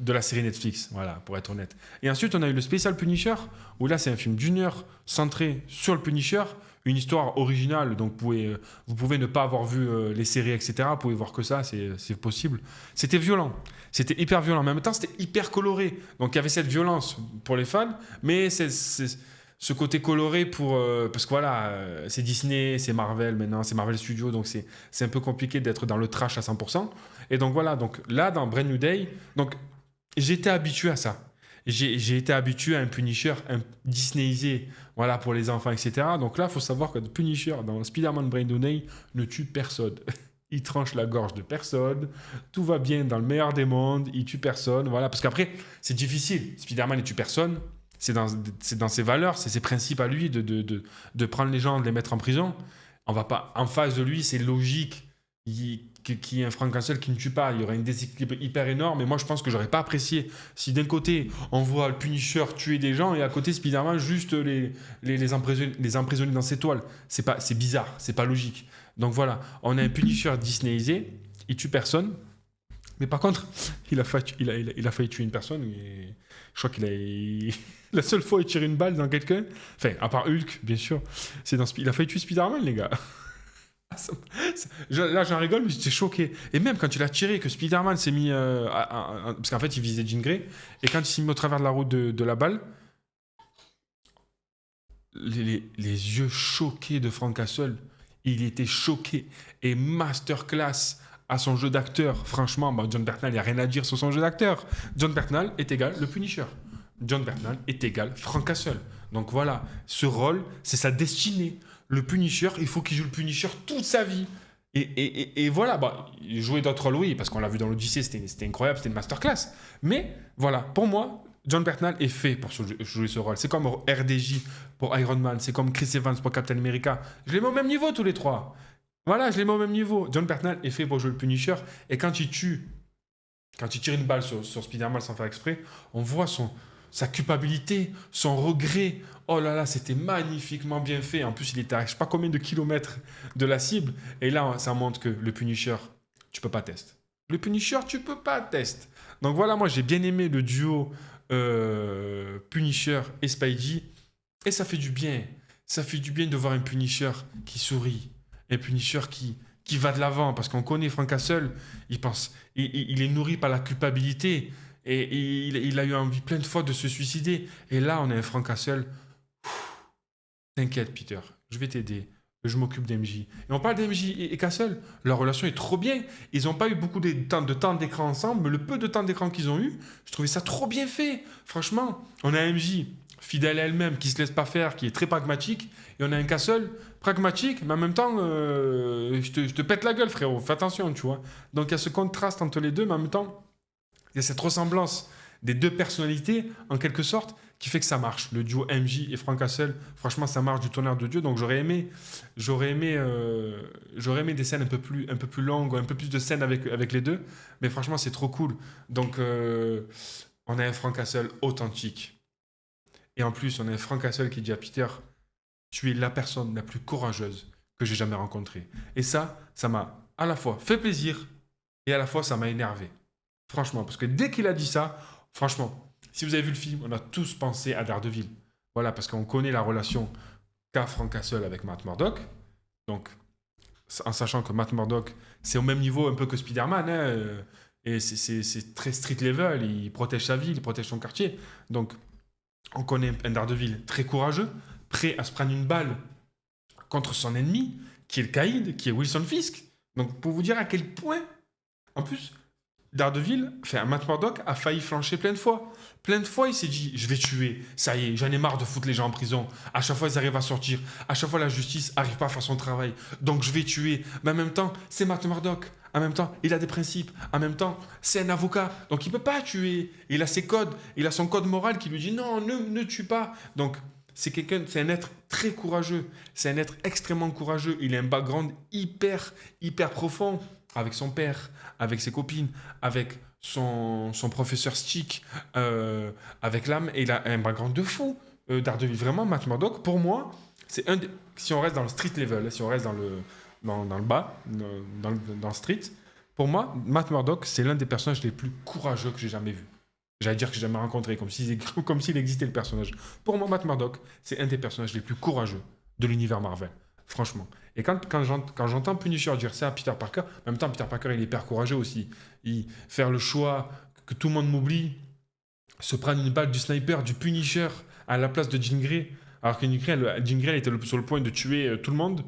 la série Netflix, voilà, pour être honnête. Et ensuite, on a eu le Special Punisher, où là, c'est un film d'1 heure centré sur le Punisher, une histoire originale, donc vous pouvez ne pas avoir vu les séries, etc. Vous pouvez voir que ça, c'est possible. C'était violent, c'était hyper violent, mais en même temps, c'était hyper coloré. Donc, il y avait cette violence pour les fans, mais ce côté coloré parce que voilà, c'est Disney, c'est Marvel maintenant, c'est Marvel Studios, donc c'est un peu compliqué d'être dans le trash à 100%. Et donc voilà, donc là, dans Brand New Day, donc j'étais habitué à ça. J'ai été habitué à un Punisher Disneyisé, voilà, pour les enfants, etc. Donc là, il faut savoir que le Punisher dans Spider-Man Brand New Day ne tue personne. Il tranche la gorge de personne, tout va bien dans le meilleur des mondes, il tue personne, voilà. Parce qu'après, c'est difficile. Spider-Man, il tue personne. C'est dans ses valeurs, c'est ses principes à lui de prendre les gens, de les mettre en prison. On va pas en face de lui, c'est logique qu'il y ait un Frank Castle qui ne tue pas. Il y aurait une déséquilibre hyper énorme. Et moi, je pense que j'aurais pas apprécié si d'un côté, on voit le Punisher tuer des gens et à côté, Spider-Man juste les emprisonner dans ses toiles. C'est bizarre, c'est pas logique. Donc voilà, on a un Punisher Disneyisé, il tue personne. Mais par contre, il a failli tuer une personne. Et je crois qu'il a. La seule fois où il tire une balle dans quelqu'un, enfin, à part Hulk, bien sûr, il a failli tuer Spider-Man, les gars. Là, j'en rigole, mais j'étais choqué. Et même quand il a tiré, que Spider-Man s'est mis. Parce qu'en fait, il visait Jean Grey. Et quand il s'est mis au travers de la route de la balle, les yeux choqués de Frank Castle, il était choqué. Et masterclass à son jeu d'acteur. Franchement, John Bernthal, il n'y a rien à dire sur son jeu d'acteur. John Bernthal est égal le Punisher. John Bernthal est égal Frank Castle. Donc voilà, ce rôle, c'est sa destinée. Le Punisher, il faut qu'il joue le Punisher toute sa vie. Et voilà, jouer d'autres rôles, oui, parce qu'on l'a vu dans l'Odyssée, c'était incroyable, c'était une masterclass. Mais voilà, pour moi, John Bernthal est fait pour jouer ce rôle. C'est comme RDJ pour Iron Man, c'est comme Chris Evans pour Captain America. Je les mets au même niveau tous les trois. Voilà, je les mets au même niveau. John Bernthal est fait pour jouer le Punisher. Et quand il tire une balle sur Spider-Man sans faire exprès, on voit sa culpabilité, son regret. Oh là là, c'était magnifiquement bien fait. En plus, il était à je sais pas combien de kilomètres de la cible. Et là, ça montre que le Punisher, tu peux pas tester. Le Punisher, tu peux pas tester. Donc voilà, moi, j'ai bien aimé le duo Punisher et Spidey. Et ça fait du bien. Ça fait du bien de voir un Punisher qui sourit. Un Punisher qui va de l'avant. Parce qu'on connaît Frank Castle, il est nourri par la culpabilité. Et il a eu envie plein de fois de se suicider. Et là, on a un Frank Castle. T'inquiète, Peter, je vais t'aider. Je m'occupe d'MJ. Et on parle d'MJ et Castle. Leur relation est trop bien. Ils n'ont pas eu beaucoup de temps d'écran ensemble, mais le peu de temps d'écran qu'ils ont eu, je trouvais ça trop bien fait. Franchement, on a MJ fidèle à elle-même, qui se laisse pas faire, qui est très pragmatique. Et on a un Castle pragmatique, mais en même temps, je te pète la gueule, frérot. Fais attention, tu vois. Donc il y a ce contraste entre les deux, mais en même temps, il y a cette ressemblance des deux personnalités, en quelque sorte, qui fait que ça marche. Le duo MJ et Frank Castle, franchement, ça marche du tonnerre de Dieu. Donc j'aurais aimé des scènes un peu plus longues, un peu plus de scènes avec les deux. Mais franchement, c'est trop cool. Donc on a un Frank Castle authentique. Et en plus, on a un Frank Castle qui dit à Peter, tu es la personne la plus courageuse que j'ai jamais rencontrée. Et ça m'a à la fois fait plaisir et à la fois ça m'a énervé. Franchement, parce que dès qu'il a dit ça, franchement, si vous avez vu le film, on a tous pensé à Daredevil. Voilà, parce qu'on connaît la relation qu'a Frank Castle avec Matt Murdock. Donc, en sachant que Matt Murdock, c'est au même niveau un peu que Spider-Man, hein, et c'est très street level, il protège sa ville, il protège son quartier. Donc, on connaît un Daredevil très courageux, prêt à se prendre une balle contre son ennemi, qui est le caïd, qui est Wilson Fisk. Donc, pour vous dire à quel point, en plus, Daredevil, Matt Murdock a failli flancher plein de fois. Plein de fois, il s'est dit, je vais tuer, ça y est, j'en ai marre de foutre les gens en prison. À chaque fois, ils arrivent à sortir. À chaque fois, la justice n'arrive pas à faire son travail. Donc, je vais tuer. Mais en même temps, c'est Matt Murdock. En même temps, il a des principes. En même temps, c'est un avocat. Donc, il ne peut pas tuer. Il a ses codes. Il a son code moral qui lui dit, non, ne tue pas. Donc, c'est un être très courageux. C'est un être extrêmement courageux. Il a un background hyper profond. Avec son père, avec ses copines, avec son professeur Stick, avec l'âme, et il a un background de fou. Daredevil, vraiment, Matt Murdock, pour moi, c'est si on reste dans le street level, si on reste dans le bas, dans le street, pour moi, Matt Murdock, c'est l'un des personnages les plus courageux que j'ai jamais vu. J'allais dire que j'ai jamais rencontré, comme s'il existait le personnage. Pour moi, Matt Murdock, c'est un des personnages les plus courageux de l'univers Marvel. Franchement. Et quand j'entends Punisher dire ça à Peter Parker, en même temps, Peter Parker, il est hyper courageux aussi. Faire le choix que tout le monde m'oublie, se prendre une balle du sniper, du Punisher, à la place de Jean Grey, Alors que Jean Grey était sur le point de tuer tout le monde.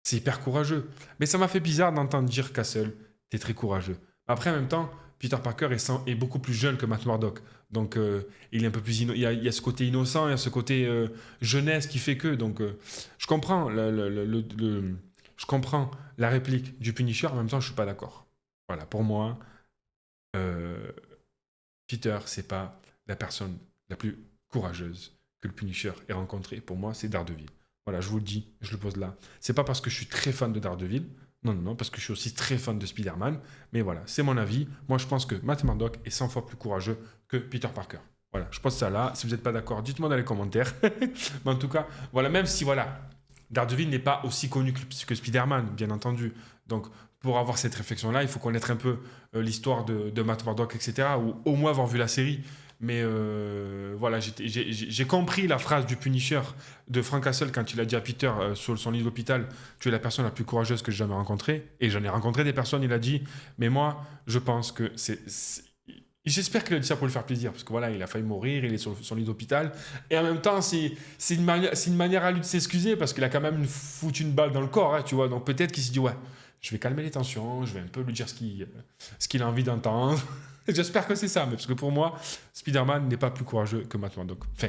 C'est hyper courageux. Mais ça m'a fait bizarre d'entendre dire Castle, t'es très courageux. Après, en même temps, Peter Parker est beaucoup plus jeune que Matt Murdock. Donc, il est un peu plus il y a ce côté innocent, il y a ce côté jeunesse qui fait que. Donc, je comprends je comprends la réplique du Punisher, en même temps, je suis pas d'accord. Voilà, pour moi, euh, Peter, c'est pas la personne la plus courageuse que le Punisher ait rencontrée. Pour moi, c'est Daredevil. Voilà, je vous le dis, je le pose là. C'est pas parce que je suis très fan de Daredevil, non, parce que je suis aussi très fan de Spider-Man, mais voilà, c'est mon avis. Moi, je pense que Matt Murdock est 100 fois plus courageux que Peter Parker. Voilà, je pose ça là. Si vous n'êtes pas d'accord, dites-moi dans les commentaires. Mais en tout cas, voilà, même si, voilà, Daredevil n'est pas aussi connu que Spider-Man, bien entendu. Donc, pour avoir cette réflexion-là, il faut connaître un peu l'histoire de Matt Murdock, etc., ou au moins avoir vu la série. Mais voilà, j'ai compris la phrase du Punisher de Frank Castle quand il a dit à Peter sur son lit d'hôpital, tu es la personne la plus courageuse que j'ai jamais rencontrée. Et j'en ai rencontré des personnes, il a dit, mais moi, je pense que J'espère qu'il a dit ça pour lui faire plaisir, parce que voilà, il a failli mourir, il est sur son lit d'hôpital. Et en même temps, c'est une manière à lui de s'excuser, parce qu'il a quand même foutu une balle dans le corps, hein, tu vois. Donc peut-être qu'il s'est dit, ouais, je vais calmer les tensions, je vais un peu lui dire ce qu'il a envie d'entendre. J'espère que c'est ça, mais parce que pour moi, Spider-Man n'est pas plus courageux que Matt Murdock. Enfin,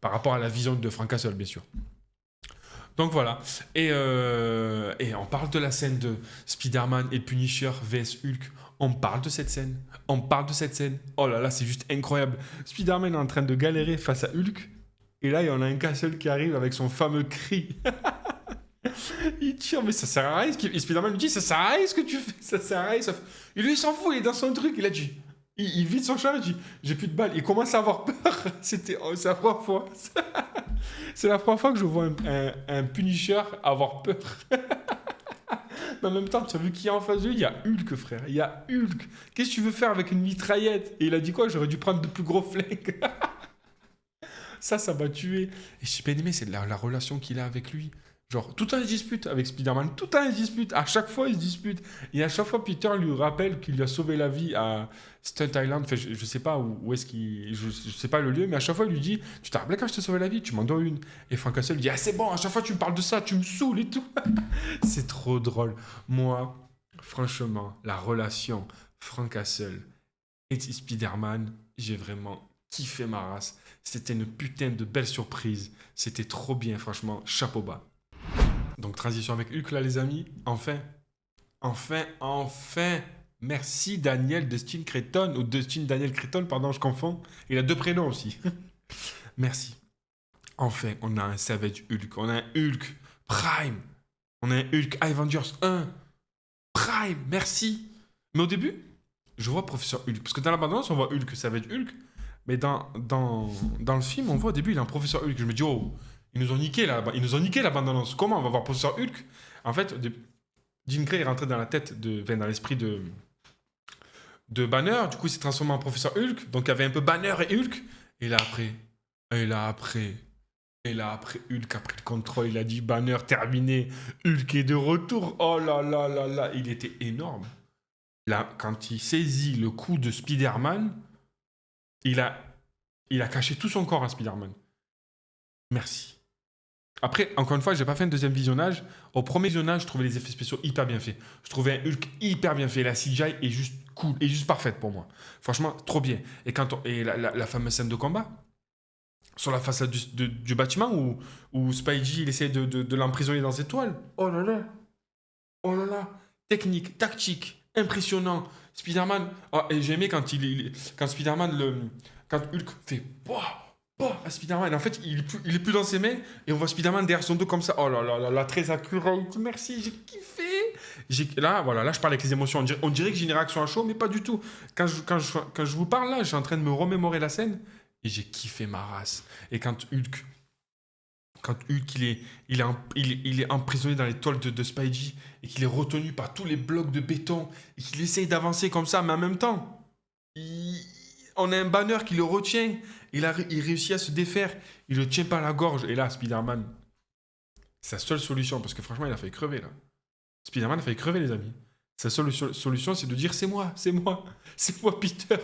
par rapport à la vision de Frank Castle, bien sûr. Donc voilà. Et on parle de la scène de Spider-Man et Punisher vs Hulk. On parle de cette scène. On parle de cette scène. Oh là là, c'est juste incroyable. Spider-Man est en train de galérer face à Hulk. Et là, il y en a un Castle qui arrive avec son fameux cri. Il tire, mais ça sert à rien. Et Spider-Man lui dit, ça sert à rien ce que tu fais. Ça sert à rien. Et lui, il s'en fout. Il est dans son truc. Il a dit... Il vide son char, il dit j'ai plus de balles. Il commence à avoir peur. C'est la première fois. C'est la première fois que je vois un Punisher avoir peur. Mais en même temps, tu as vu qui est en face de lui? Il y a Hulk, frère. Il y a Hulk. Qu'est-ce que tu veux faire avec une mitraillette? Et il a dit quoi? J'aurais dû prendre de plus gros flingues. Ça m'a tué. Et j'ai bien aimé, c'est la relation qu'il a avec lui. Genre, tout le temps, il se dispute avec Spider-Man. Tout le temps, il se dispute. À chaque fois, il se dispute. Et à chaque fois, Peter lui rappelle qu'il lui a sauvé la vie à Stunt Island. Enfin, je sais pas où est-ce qu'il... Je sais pas le lieu, mais à chaque fois, il lui dit, tu t'es rappelé quand je t'ai sauvé la vie? Tu m'en dois une. Et Frank Castle lui dit, ah, c'est bon, à chaque fois, tu me parles de ça, tu me saoules et tout. C'est trop drôle. Moi, franchement, la relation Frank Castle et Spider-Man, j'ai vraiment kiffé ma race. C'était une putain de belle surprise. C'était trop bien, franchement. Chapeau bas. Donc, transition avec Hulk, là, les amis. Enfin. Merci Daniel Dustin Cretton. Ou Dustin Daniel Cretton, pardon, je confonds. Il a deux prénoms aussi. Merci. Enfin, on a un Savage Hulk. On a un Hulk Prime. On a un Hulk Avengers 1. Prime, merci. Mais au début, je vois Professeur Hulk. Parce que dans la bande-annonce, on voit Hulk, Savage Hulk. Mais dans le film, on voit au début, il a un Professeur Hulk. Je me dis, oh, ils nous ont niqué la bande-annonce. Comment on va voir Professeur Hulk? En fait, Jean Grey est rentré dans la tête, dans l'esprit de Banner. Du coup, il s'est transformé en Professeur Hulk. Donc, il y avait un peu Banner et Hulk. Et là, après, Hulk a pris le contrôle. Il a dit, Banner terminé. Hulk est de retour. Oh là là là là. Il était énorme. Là, quand il saisit le coup de Spider-Man, il a caché tout son corps à Spider-Man. Merci. Après, encore une fois, j'ai pas fait un deuxième visionnage. Au premier visionnage, je trouvais les effets spéciaux hyper bien faits. Je trouvais un Hulk hyper bien fait. La CGI est juste cool, est juste parfaite pour moi. Franchement, trop bien. Et la fameuse scène de combat sur la façade du bâtiment où Spidey il essaie de l'emprisonner dans ses toiles. Oh là là. Oh là là. Technique, tactique, impressionnant. Spider-Man. Oh, et j'ai aimé quand Hulk fait à Spider-Man. En fait, il est plus dans ses mains et on voit Spider-Man derrière son dos comme ça. Oh là là là là, très accurate. Merci, j'ai kiffé. Là, je parle avec les émotions. On dirait que j'ai une réaction à chaud, mais pas du tout. Quand je vous parle là, je suis en train de me remémorer la scène et j'ai kiffé ma race. Et quand Hulk il est emprisonné dans les toiles de Spidey et qu'il est retenu par tous les blocs de béton et qu'il essaye d'avancer comme ça, mais en même temps, on a un Banner qui le retient. Il réussit à se défaire. Il le tient par la gorge. Et là, Spider-Man, sa seule solution, parce que franchement, il a failli crever là. Spider-Man a failli crever, les amis. Sa seule solution, c'est de dire c'est moi, Peter.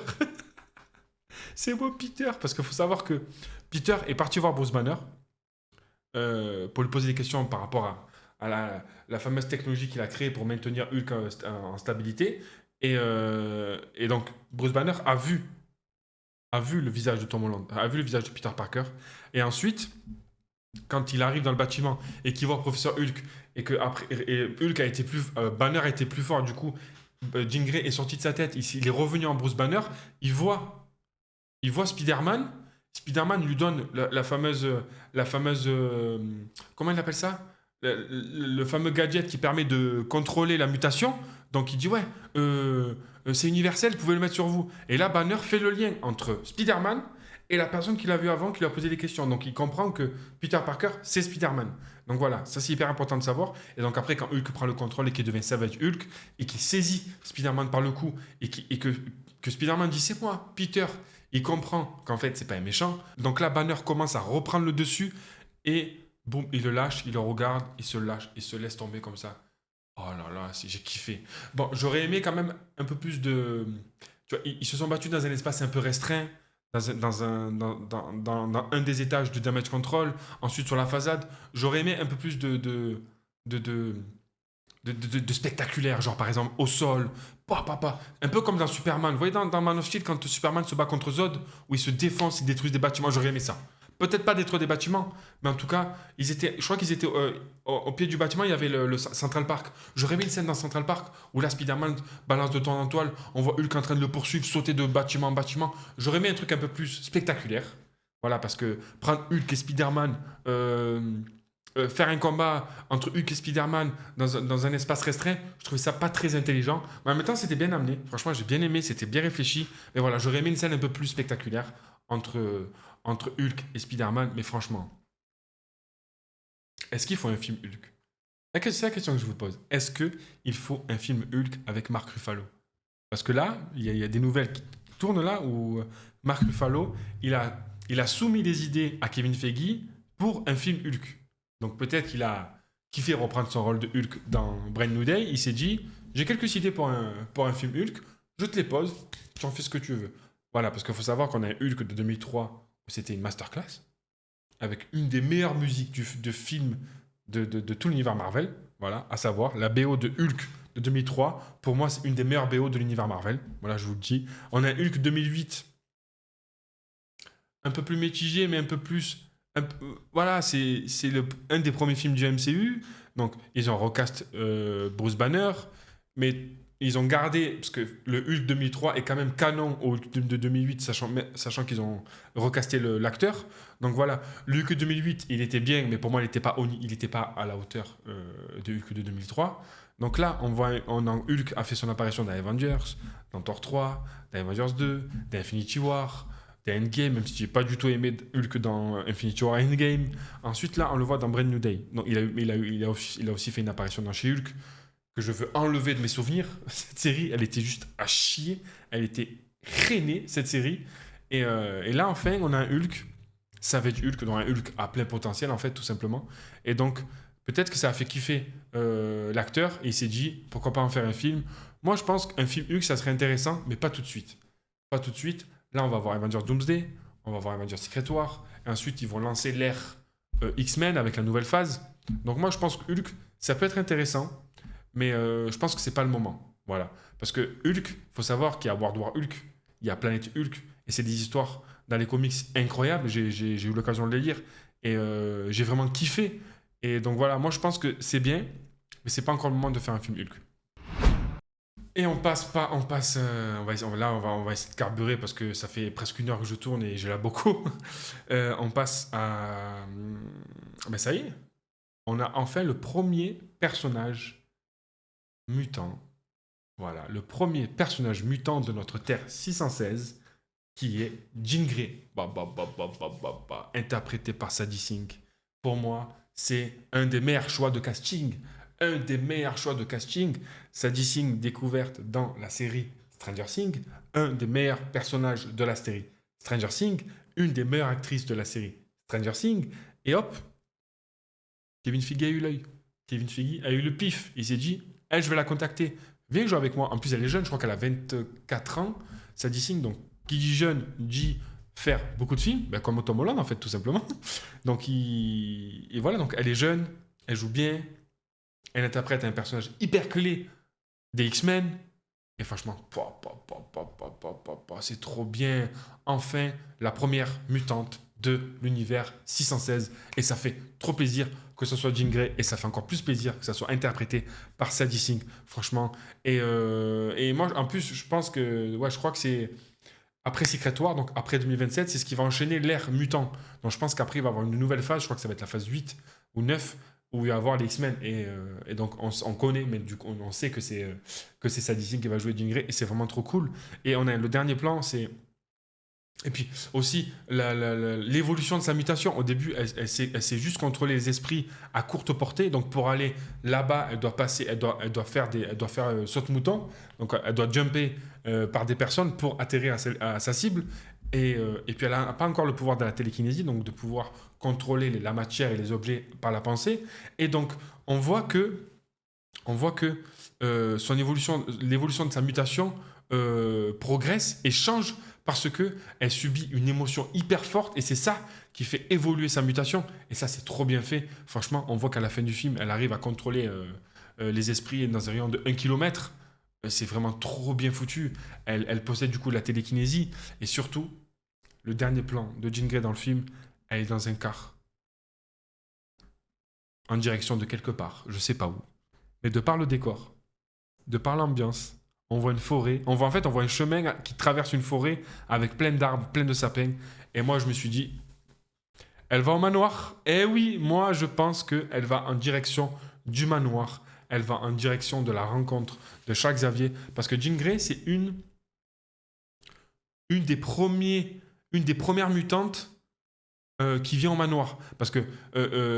C'est moi, Peter. Parce qu'il faut savoir que Peter est parti voir Bruce Banner. pour lui poser des questions par rapport à la fameuse technologie qu'il a créée pour maintenir Hulk en stabilité. Et donc, Bruce Banner a vu le visage de Tom Holland, a vu le visage de Peter Parker. Et ensuite, quand il arrive dans le bâtiment et qu'il voit Professeur Hulk et Hulk a été Banner a été plus fort, du coup, Jean Grey est sorti de sa tête, il est revenu en Bruce Banner, il voit, il voit Spider-Man. Spider-Man lui donne la fameuse, comment il appelle ça? Le fameux gadget qui permet de contrôler la mutation. Donc il dit ouais, c'est universel, vous pouvez le mettre sur vous. Et là, Banner fait le lien entre Spider-Man et la personne qu'il a vue avant, qui lui a posé des questions. Donc il comprend que Peter Parker, c'est Spider-Man. Donc voilà, ça c'est hyper important de savoir. Et donc après, quand Hulk prend le contrôle et qu'il devient Savage Hulk, et qu'il saisit Spider-Man par le cou, que Spider-Man dit c'est moi, Peter, il comprend qu'en fait c'est pas un méchant. Donc là, Banner commence à reprendre le dessus, et boum, il le lâche, il le regarde, il se lâche, il se laisse tomber comme ça. Oh là là, j'ai kiffé. Bon, j'aurais aimé quand même un peu plus de... Tu vois, ils se sont battus dans un espace un peu restreint, dans un des étages de Damage Control, ensuite sur la façade. J'aurais aimé un peu plus de, de, de spectaculaire, genre par exemple au sol, un peu comme dans Superman. Vous voyez dans Man of Steel, quand Superman se bat contre Zod, où ils se défoncent, ils détruisent des bâtiments, j'aurais aimé ça. Peut-être pas détruire des bâtiments, mais en tout cas, je crois qu'ils étaient au pied du bâtiment, il y avait le Central Park. J'aurais aimé une scène dans Central Park où là, Spider-Man balance de toile en toile, on voit Hulk en train de le poursuivre, sauter de bâtiment en bâtiment. J'aurais aimé un truc un peu plus spectaculaire. Voilà, parce que prendre Hulk et Spider-Man, faire un combat entre Hulk et Spider-Man dans un espace restreint, je trouvais ça pas très intelligent. Mais en même temps, c'était bien amené. Franchement, j'ai bien aimé, c'était bien réfléchi. Mais voilà, j'aurais aimé une scène un peu plus spectaculaire entre Hulk et Spider-Man. Mais franchement, est-ce qu'il faut un film Hulk? C'est la question que je vous pose. Est-ce qu'il faut un film Hulk avec Mark Ruffalo? Parce que là, il y a des nouvelles qui tournent là où Mark Ruffalo, il a soumis des idées à Kevin Feige pour un film Hulk. Donc peut-être qu'il a kiffé reprendre son rôle de Hulk dans Brand New Day. Il s'est dit, j'ai quelques idées pour un film Hulk, je te les pose, tu en fais ce que tu veux. Voilà, parce qu'il faut savoir qu'on a un Hulk de 2003 où c'était une masterclass, avec une des meilleures musiques de film de tout l'univers Marvel. Voilà, à savoir la BO de Hulk de 2003. Pour moi, c'est une des meilleures BO de l'univers Marvel. Voilà, je vous le dis. On a Hulk 2008, un peu plus mitigé, mais un peu plus. Voilà, c'est un des premiers films du MCU. Donc, ils ont recast Bruce Banner, mais ils ont gardé, parce que le Hulk 2003 est quand même canon au Hulk de 2008, sachant qu'ils ont recasté l'acteur. Donc voilà, le Hulk 2008, il était bien, mais pour moi, il n'était pas à la hauteur de Hulk de 2003. Donc là, Hulk a fait son apparition dans Avengers, dans Thor 3, dans Avengers 2, dans Infinity War, dans Endgame, même si j'ai pas du tout aimé Hulk dans Infinity War Endgame. Ensuite, là, on le voit dans Brand New Day. Donc, il a aussi fait une apparition dans chez Hulk, que je veux enlever de mes souvenirs. Cette série, elle était juste à chier. Elle était traînée, cette série. Et là, enfin, on a un Hulk, Savage Hulk, dont un Hulk à plein potentiel, en fait, tout simplement. Et donc, peut-être que ça a fait kiffer l'acteur, et il s'est dit, pourquoi pas en faire un film. Moi, je pense qu'un film Hulk, ça serait intéressant, mais pas tout de suite. Pas tout de suite. Là, on va voir Avengers Doomsday, on va voir Avengers Secret War, et ensuite, ils vont lancer l'ère X-Men avec la nouvelle phase. Donc moi, je pense que Hulk, ça peut être intéressant, mais je pense que c'est pas le moment. Voilà. Parce que Hulk, il faut savoir qu'il y a World War Hulk, il y a Planète Hulk, et c'est des histoires dans les comics incroyables. J'ai eu l'occasion de les lire, et j'ai vraiment kiffé. Et donc voilà, moi je pense que c'est bien, mais c'est pas encore le moment de faire un film Hulk. Et on passe pas, on passe, on va essayer de carburer parce que ça fait presque 1 heure que je tourne et j'ai là beaucoup. On passe à, ben ça y est, on a enfin le premier personnage mutant. Voilà, le premier personnage mutant de notre Terre 616, qui est Jean Grey, interprété par Sadie Sink. Pour moi, c'est un des meilleurs choix de casting. Un des meilleurs choix de casting. Sadie Sink, découverte dans la série Stranger Things. Un des meilleurs personnages de la série Stranger Things. Une des meilleures actrices de la série Stranger Things. Et hop, Kevin Feige a eu l'œil. Kevin Feige a eu le pif. Il s'est dit, je vais la contacter. Viens jouer avec moi. En plus, elle est jeune, je crois qu'elle a 24 ans. Sadie Sink, donc qui dit jeune, dit faire beaucoup de films, ben, comme Tom Holland en fait, tout simplement. Donc, et voilà, donc elle est jeune, elle joue bien, elle interprète un personnage hyper clé des X-Men. Et franchement, c'est trop bien. Enfin, la première mutante de l'univers 616. Et ça fait trop plaisir que ce soit Jean Grey. Et ça fait encore plus plaisir que ça soit interprété par Sadie Sink. Franchement. Et moi, en plus, je pense que... Ouais, je crois que c'est... Après Secret War, donc après 2027, c'est ce qui va enchaîner l'ère mutant. Donc je pense qu'après, il va y avoir une nouvelle phase. Je crois que ça va être la phase 8 ou 9 où il va y avoir les X-Men. Et donc on connaît, mais du coup, on sait que c'est Sadie Sink qui va jouer Jean Grey. Et c'est vraiment trop cool. Et on a le dernier plan, c'est... Et puis aussi, l'évolution de sa mutation. Au début, elle sait juste contrôler les esprits à courte portée. Donc pour aller là-bas, elle doit passer, elle doit faire saute-mouton. Donc elle doit jumper par des personnes pour atterrir à sa cible. Et puis elle n'a pas encore le pouvoir de la télékinésie, donc de pouvoir contrôler la matière et les objets par la pensée. Et donc on voit que l'évolution de sa mutation progresse et change parce que elle subit une émotion hyper forte et c'est ça qui fait évoluer sa mutation. Et ça, c'est trop bien fait. Franchement, on voit qu'à la fin du film, elle arrive à contrôler les esprits dans un rayon de 1 km. C'est vraiment trop bien foutu. Elle possède du coup la télékinésie. Et surtout, le dernier plan de Jean Grey dans le film, elle est dans un car. En direction de quelque part. Je sais pas où. Mais de par le décor, de par l'ambiance, on voit une forêt. On voit un chemin qui traverse une forêt avec plein d'arbres, plein de sapins. Et moi, je me suis dit, elle va au manoir. Eh oui, moi, je pense qu'elle va en direction du manoir. Elle va en direction de la rencontre de Charles Xavier. Parce que Jean Grey, c'est une des premières mutantes qui vient au manoir. Parce que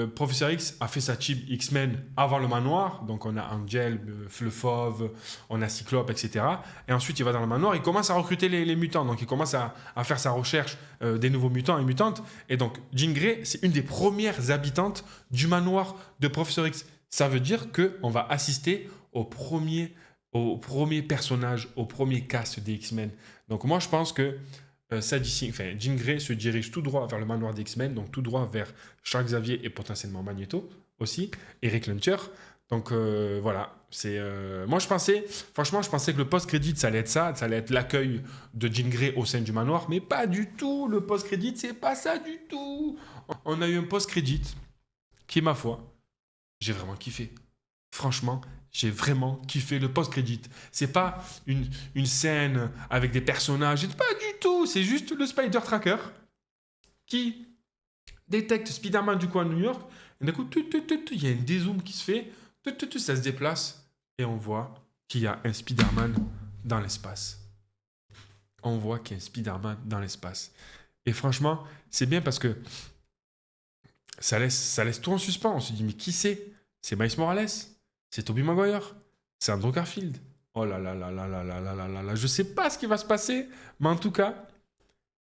Professeur X a fait sa team X-Men avant le manoir. Donc on a Angel, le Fauve, on a Cyclope, etc. Et ensuite il va dans le manoir, il commence à recruter les mutants. Donc il commence à faire sa recherche des nouveaux mutants et mutantes. Et donc Jean Grey, c'est une des premières habitantes du manoir de Professeur X. Ça veut dire qu'on va assister au premier personnage, au premier cast des X-Men. Donc moi je pense que Jean Grey se dirige tout droit vers le manoir des X-Men, donc tout droit vers Charles Xavier et potentiellement Magneto aussi, Eric Luncher. Donc voilà, moi je pensais que le post-crédit ça allait être ça allait être l'accueil de Jean Grey au sein du manoir, mais pas du tout, le post-crédit c'est pas ça du tout. On a eu un post-crédit qui, ma foi, j'ai vraiment kiffé. Franchement, j'ai vraiment kiffé le post-crédit. C'est pas une scène avec des personnages, pas du tout. C'est juste le Spider Tracker qui détecte Spider-Man du coin de New York. Et d'un coup, il y a un dézoom qui se fait. Ça se déplace. Et on voit qu'il y a un Spider-Man dans l'espace. On voit qu'il y a un Spider-Man dans l'espace. Et franchement, c'est bien parce que ça laisse tout en suspens. On se dit, mais qui c'est? C'est Miles Morales? C'est Tobey Maguire? C'est Andrew Garfield? Oh là là là là là là là là là là. Je sais pas ce qui va se passer, mais en tout cas,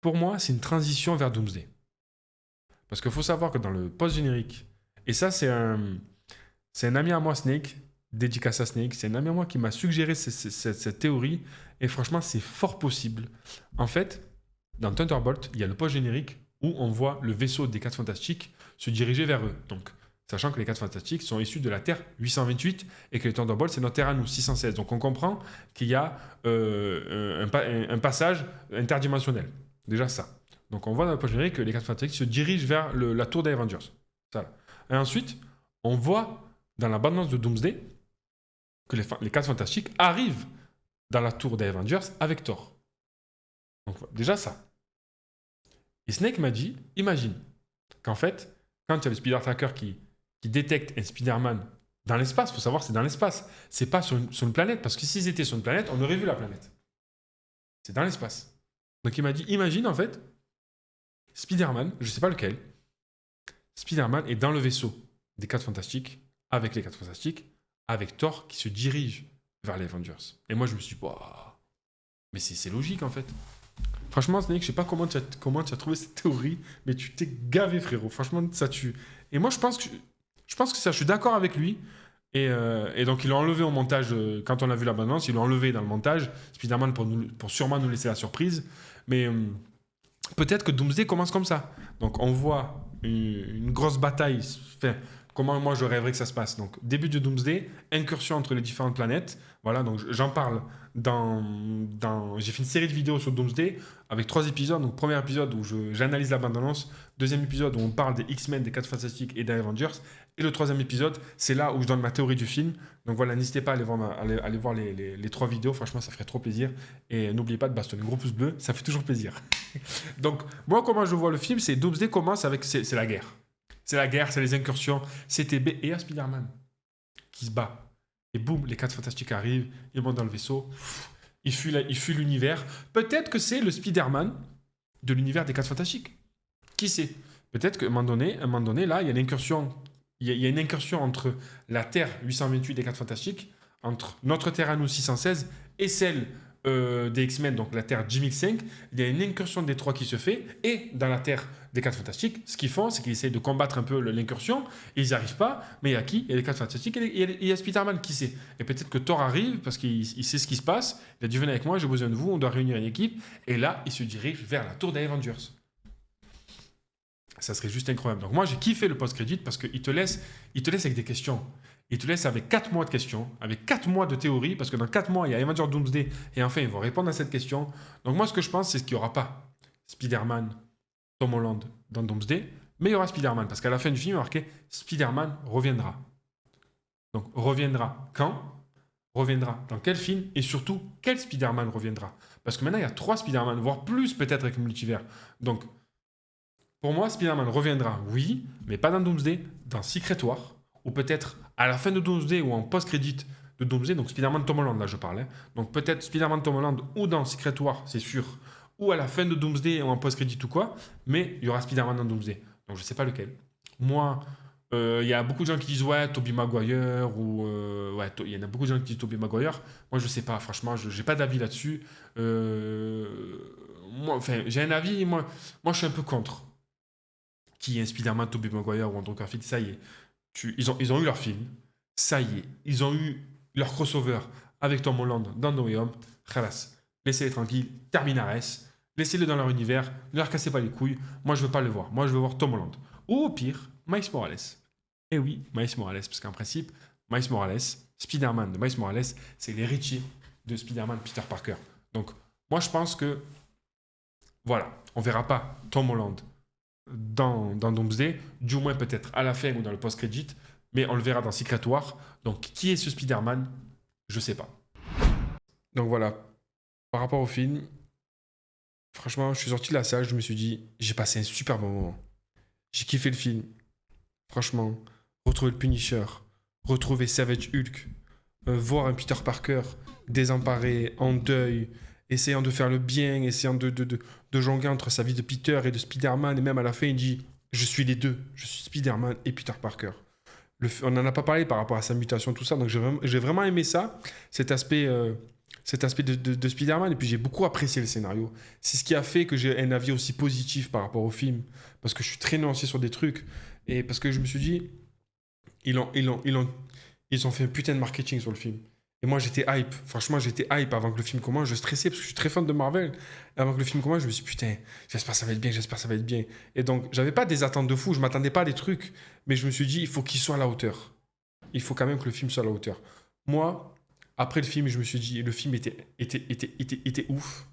pour moi, c'est une transition vers Doomsday. Parce qu'il faut savoir que dans le post-générique, et ça, c'est un ami à moi, Snake, dédicace à Snake, c'est un ami à moi qui m'a suggéré cette théorie, et franchement, c'est fort possible. En fait, dans Thunderbolt, il y a le post-générique où on voit le vaisseau des 4 Fantastiques se diriger vers eux. Donc, sachant que les 4 Fantastiques sont issus de la Terre 828 et que les Thunderbolts, c'est notre Terre à nous, 616. Donc on comprend qu'il y a un passage interdimensionnel. Déjà ça. Donc on voit dans le post-générique que les 4 Fantastiques se dirigent vers la tour des Avengers. Ça. Et ensuite, on voit dans la bande-annonce de Doomsday que les 4 Fantastiques arrivent dans la tour des Avengers avec Thor. Donc déjà ça. Et Snake m'a dit, imagine qu'en fait, quand il y a le Spider Tracker qui détecte un Spider-Man dans l'espace, il faut savoir c'est dans l'espace, c'est pas sur une planète, parce que s'ils étaient sur une planète, on aurait vu la planète. C'est dans l'espace. Donc il m'a dit, imagine en fait, Spider-Man, je sais pas lequel, Spider-Man est dans le vaisseau des 4 Fantastiques, avec les 4 Fantastiques, avec Thor qui se dirige vers les Avengers. Et moi je me suis dit, wow, mais c'est logique en fait. Franchement, Snake, je sais pas comment tu as trouvé cette théorie, mais tu t'es gavé, frérot. Franchement, ça tue. Et moi, je pense que ça, je suis d'accord avec lui. Et donc, il l'a enlevé au montage. Quand on a vu la bande-annonce, il l'a enlevé dans le montage. Spider-Man pour sûrement nous laisser la surprise. Mais peut-être que Doomsday commence comme ça. Donc on voit une grosse bataille. Enfin, comment moi je rêverais que ça se passe. Donc début de Doomsday, incursion entre les différentes planètes. Voilà, donc j'en parle j'ai fait une série de vidéos sur Doomsday avec 3 épisodes. Donc premier épisode où j'analyse la bande-annonce. Deuxième épisode où on parle des X-Men, des 4 Fantastiques et des Avengers. Et le troisième épisode, c'est là où je donne ma théorie du film. Donc voilà, n'hésitez pas à aller voir les 3 vidéos. Franchement, ça ferait trop plaisir. Et n'oubliez pas de bastonner gros pouce bleu, ça fait toujours plaisir. Donc moi, comment je vois le film, c'est Doomsday commence avec... C'est la guerre. C'est la guerre, c'est les incursions, c'est TB. Et il y a Spider-Man qui se bat. Et boum, les 4 Fantastiques arrivent, ils montent dans le vaisseau, ils fuient l'univers. Peut-être que c'est le Spider-Man de l'univers des 4 Fantastiques. Qui sait? Peut-être qu'à un moment donné, là, il y a une incursion. Il y a une incursion entre la Terre 828 des 4 Fantastiques, entre notre Terre à nous 616 et celle des X-Men, donc la Terre 10005. Il y a une incursion des 3 qui se fait. Et dans la Terre des 4 Fantastiques, ce qu'ils font, c'est qu'ils essayent de combattre un peu l'incursion. Et ils n'y arrivent pas. Mais il y a qui? Il y a les 4 Fantastiques et il y a Spider-Man, qui sait? Et peut-être que Thor arrive parce qu'il sait ce qui se passe. Il a dit venez avec moi, j'ai besoin de vous, on doit réunir une équipe. Et là, il se dirige vers la tour des Avengers. Ça serait juste incroyable. Donc moi, j'ai kiffé le post-crédit parce qu'il te laisse avec des questions. Il te laisse avec 4 mois de questions, avec 4 mois de théorie, parce que dans 4 mois, il y a Avengers Doomsday, et enfin, ils vont répondre à cette question. Donc moi, ce que je pense, c'est qu'il n'y aura pas Spider-Man, Tom Holland dans Doomsday, mais il y aura Spider-Man, parce qu'à la fin du film, il y a marqué Spider-Man reviendra. Donc, reviendra quand? Reviendra dans quel film? Et surtout, quel Spider-Man reviendra? Parce que maintenant, il y a 3 Spider-Man, voire plus peut-être avec le multivers. Donc, pour moi, Spider-Man reviendra, oui, mais pas dans Doomsday, dans Secret War, ou peut-être à la fin de Doomsday ou en post-crédit de Doomsday, donc Spider-Man Tom Holland, là je parlais. Donc peut-être Spider-Man Tom Holland ou dans Secret War, c'est sûr, ou à la fin de Doomsday ou en post-crédit ou quoi, mais il y aura Spider-Man dans Doomsday. Donc je sais pas lequel. Moi, il y a beaucoup de gens qui disent ouais, Tobey Maguire, ou ouais, il y en a beaucoup de gens qui disent Tobey Maguire. Moi je sais pas, franchement, je n'ai pas d'avis là-dessus. Moi, enfin, j'ai un avis, moi je suis un peu contre. Qui est un Spider-Man, Tobey Maguire ou Andrew Garfield, ça y est. Ils ont eu leur film, ça y est. Ils ont eu leur crossover avec Tom Holland dans No Way Home. Khalas. Laissez-les tranquilles, terminares. Laissez-les dans leur univers, ne leur cassez pas les couilles. Moi, je veux pas le voir. Moi, je veux voir Tom Holland. Ou au pire, Miles Morales. Eh oui, Miles Morales, parce qu'en principe, Miles Morales, Spider-Man de Miles Morales, c'est l'héritier de Spider-Man Peter Parker. Donc, moi, je pense que, voilà, on verra pas Tom Holland dans Doomsday, du moins peut-être à la fin ou dans le post-credit, mais on le verra dans Secret War. Donc, qui est ce Spider-Man? Je sais pas. Donc voilà, par rapport au film, franchement, je suis sorti de la salle, je me suis dit, j'ai passé un super bon moment. J'ai kiffé le film. Franchement, retrouver le Punisher, retrouver Savage Hulk, voir un Peter Parker désemparé, en deuil, essayant de faire le bien, essayant de jongler entre sa vie de Peter et de Spider-Man, et même à la fin, il dit « Je suis les deux, je suis Spider-Man et Peter Parker ». On n'en a pas parlé par rapport à sa mutation, tout ça, donc j'ai vraiment aimé ça, cet aspect de Spider-Man, et puis j'ai beaucoup apprécié le scénario. C'est ce qui a fait que j'ai un avis aussi positif par rapport au film, parce que je suis très nuancé sur des trucs, et parce que je me suis dit, ils ont fait un putain de marketing sur le film. Et moi, j'étais hype. Franchement, j'étais hype avant que le film commence. Je stressais parce que je suis très fan de Marvel. Et avant que le film commence, je me suis dit, putain, j'espère que ça va être bien, j'espère que ça va être bien. Et donc, j'avais pas des attentes de fou, je m'attendais pas à des trucs. Mais je me suis dit, il faut qu'il soit à la hauteur. Il faut quand même que le film soit à la hauteur. Moi, après le film, je me suis dit, le film était ouf.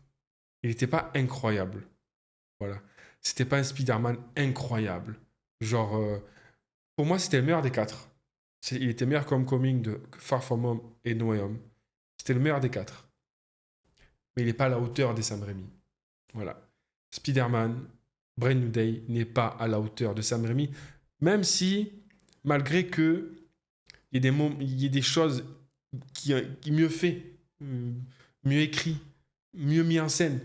Il n'était pas incroyable. Voilà. C'était pas un Spider-Man incroyable. Genre, pour moi, c'était le meilleur des 4. Il était meilleur que Homecoming de Far From Home et No Way Home. C'était le meilleur des 4. Mais il n'est pas à la hauteur des Sam Raimi. Voilà. Spider-Man, Brand New Day n'est pas à la hauteur de Sam Raimi. Même si, malgré que il y ait des choses qui mieux fait, mieux écrit, mieux mis en scène.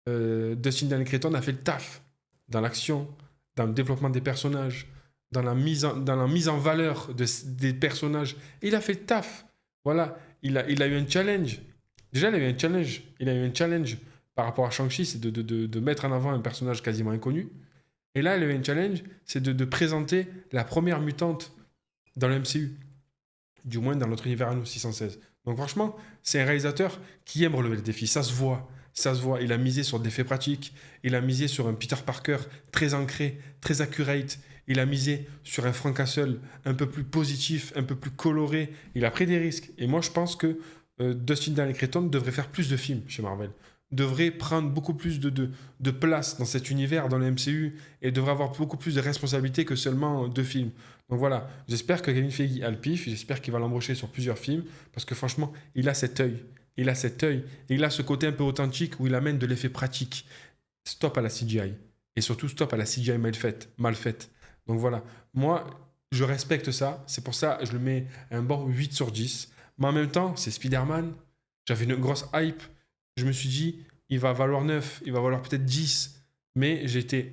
Dustin Daniel Cretton a fait le taf dans l'action, dans le développement des personnages, dans la mise en valeur des personnages. Et il a fait le taf. Voilà. Il a eu un challenge. Déjà, il a eu un challenge. Il a eu un challenge par rapport à Shang-Chi, c'est de mettre en avant un personnage quasiment inconnu. Et là, il a eu un challenge, c'est de présenter la première mutante dans le MCU. Du moins dans notre univers à nous, 616. Donc franchement, c'est un réalisateur qui aime relever le défi. Ça se voit. Ça se voit. Il a misé sur des faits pratiques. Il a misé sur un Peter Parker très ancré, très accurate. Il a misé sur un Frank Castle un peu plus positif, un peu plus coloré. Il a pris des risques. Et moi, je pense que Dustin Daniel Cretton devrait faire plus de films chez Marvel. Devrait prendre beaucoup plus de place dans cet univers, dans le MCU, et devrait avoir beaucoup plus de responsabilités que seulement 2 films. Donc voilà, j'espère que Kevin Feige a le pif, j'espère qu'il va l'embaucher sur plusieurs films, parce que franchement, il a cet œil. Il a cet œil, et il a ce côté un peu authentique où il amène de l'effet pratique. Stop à la CGI. Et surtout, stop à la CGI mal faite. Donc voilà, moi, je respecte ça. C'est pour ça que je le mets un bon 8 sur 10. Mais en même temps, c'est Spider-Man. J'avais une grosse hype. Je me suis dit, il va valoir 9, il va valoir peut-être 10. Mais j'étais,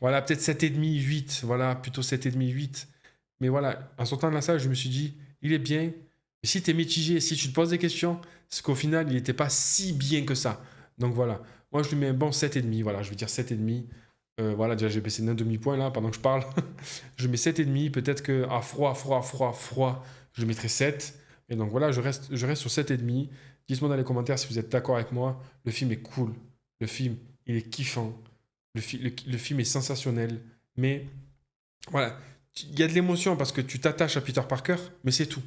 voilà, peut-être 7,5, 8. Voilà, plutôt 7,5, 8. Mais voilà, en sortant de la salle, je me suis dit, il est bien. Et si tu es mitigé, si tu te poses des questions, c'est qu'au final, il n'était pas si bien que ça. Donc voilà, moi je lui mets un bon 7,5. Voilà, je veux dire 7,5. Voilà, déjà j'ai baissé d'un demi-point là pendant que je parle. Je mets 7,5. Peut-être qu'à froid, je mettrai 7. Et donc voilà, je reste sur 7,5. Dites-moi dans les commentaires si vous êtes d'accord avec moi. Le film est cool. Le film, il est kiffant. Le film est sensationnel. Mais voilà, il y a de l'émotion parce que tu t'attaches à Peter Parker, mais c'est tout.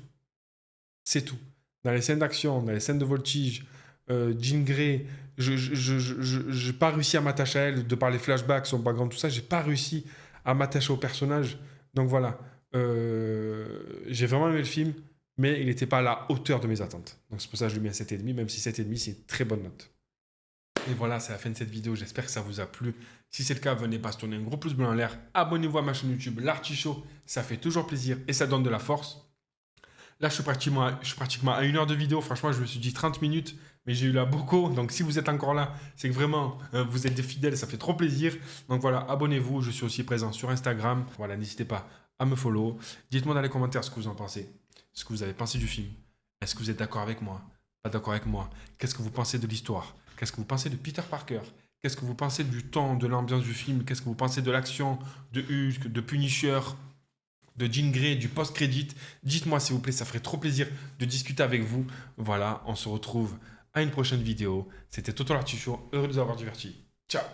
C'est tout. Dans les scènes d'action, dans les scènes de voltige, Jean Grey, je n'ai pas réussi à m'attacher à elle de par les flashbacks, son background, tout ça. J'ai pas réussi à m'attacher au personnage. Donc voilà, j'ai vraiment aimé le film, mais il n'était pas à la hauteur de mes attentes. Donc c'est pour ça que je lui mets un 7,5, même si 7,5 c'est une très bonne note. Et voilà, c'est la fin de cette vidéo. J'espère que ça vous a plu. Si c'est le cas, venez pas se tourner un gros pouce bleu en l'air. Abonnez-vous à ma chaîne YouTube, l'Artichaut. Ça fait toujours plaisir et ça donne de la force. Là, je suis pratiquement à 1 heure de vidéo. Franchement, je me suis dit 30 minutes, mais j'ai eu la beaucoup. Donc, si vous êtes encore là, c'est que vraiment, vous êtes des fidèles, ça fait trop plaisir. Donc voilà, abonnez-vous. Je suis aussi présent sur Instagram. Voilà, n'hésitez pas à me follow. Dites-moi dans les commentaires ce que vous en pensez. Ce que vous avez pensé du film. Est-ce que vous êtes d'accord avec moi? Pas d'accord avec moi? Qu'est-ce que vous pensez de l'histoire? Qu'est-ce que vous pensez de Peter Parker? Qu'est-ce que vous pensez du ton, de l'ambiance du film? Qu'est-ce que vous pensez de l'action, de Hulk, de Punisher, de Jean Grey, du post-crédit? Dites-moi s'il vous plaît, ça ferait trop plaisir de discuter avec vous. Voilà, on se retrouve à une prochaine vidéo. C'était Toto l'Artichaut, heureux de vous avoir diverti. Ciao!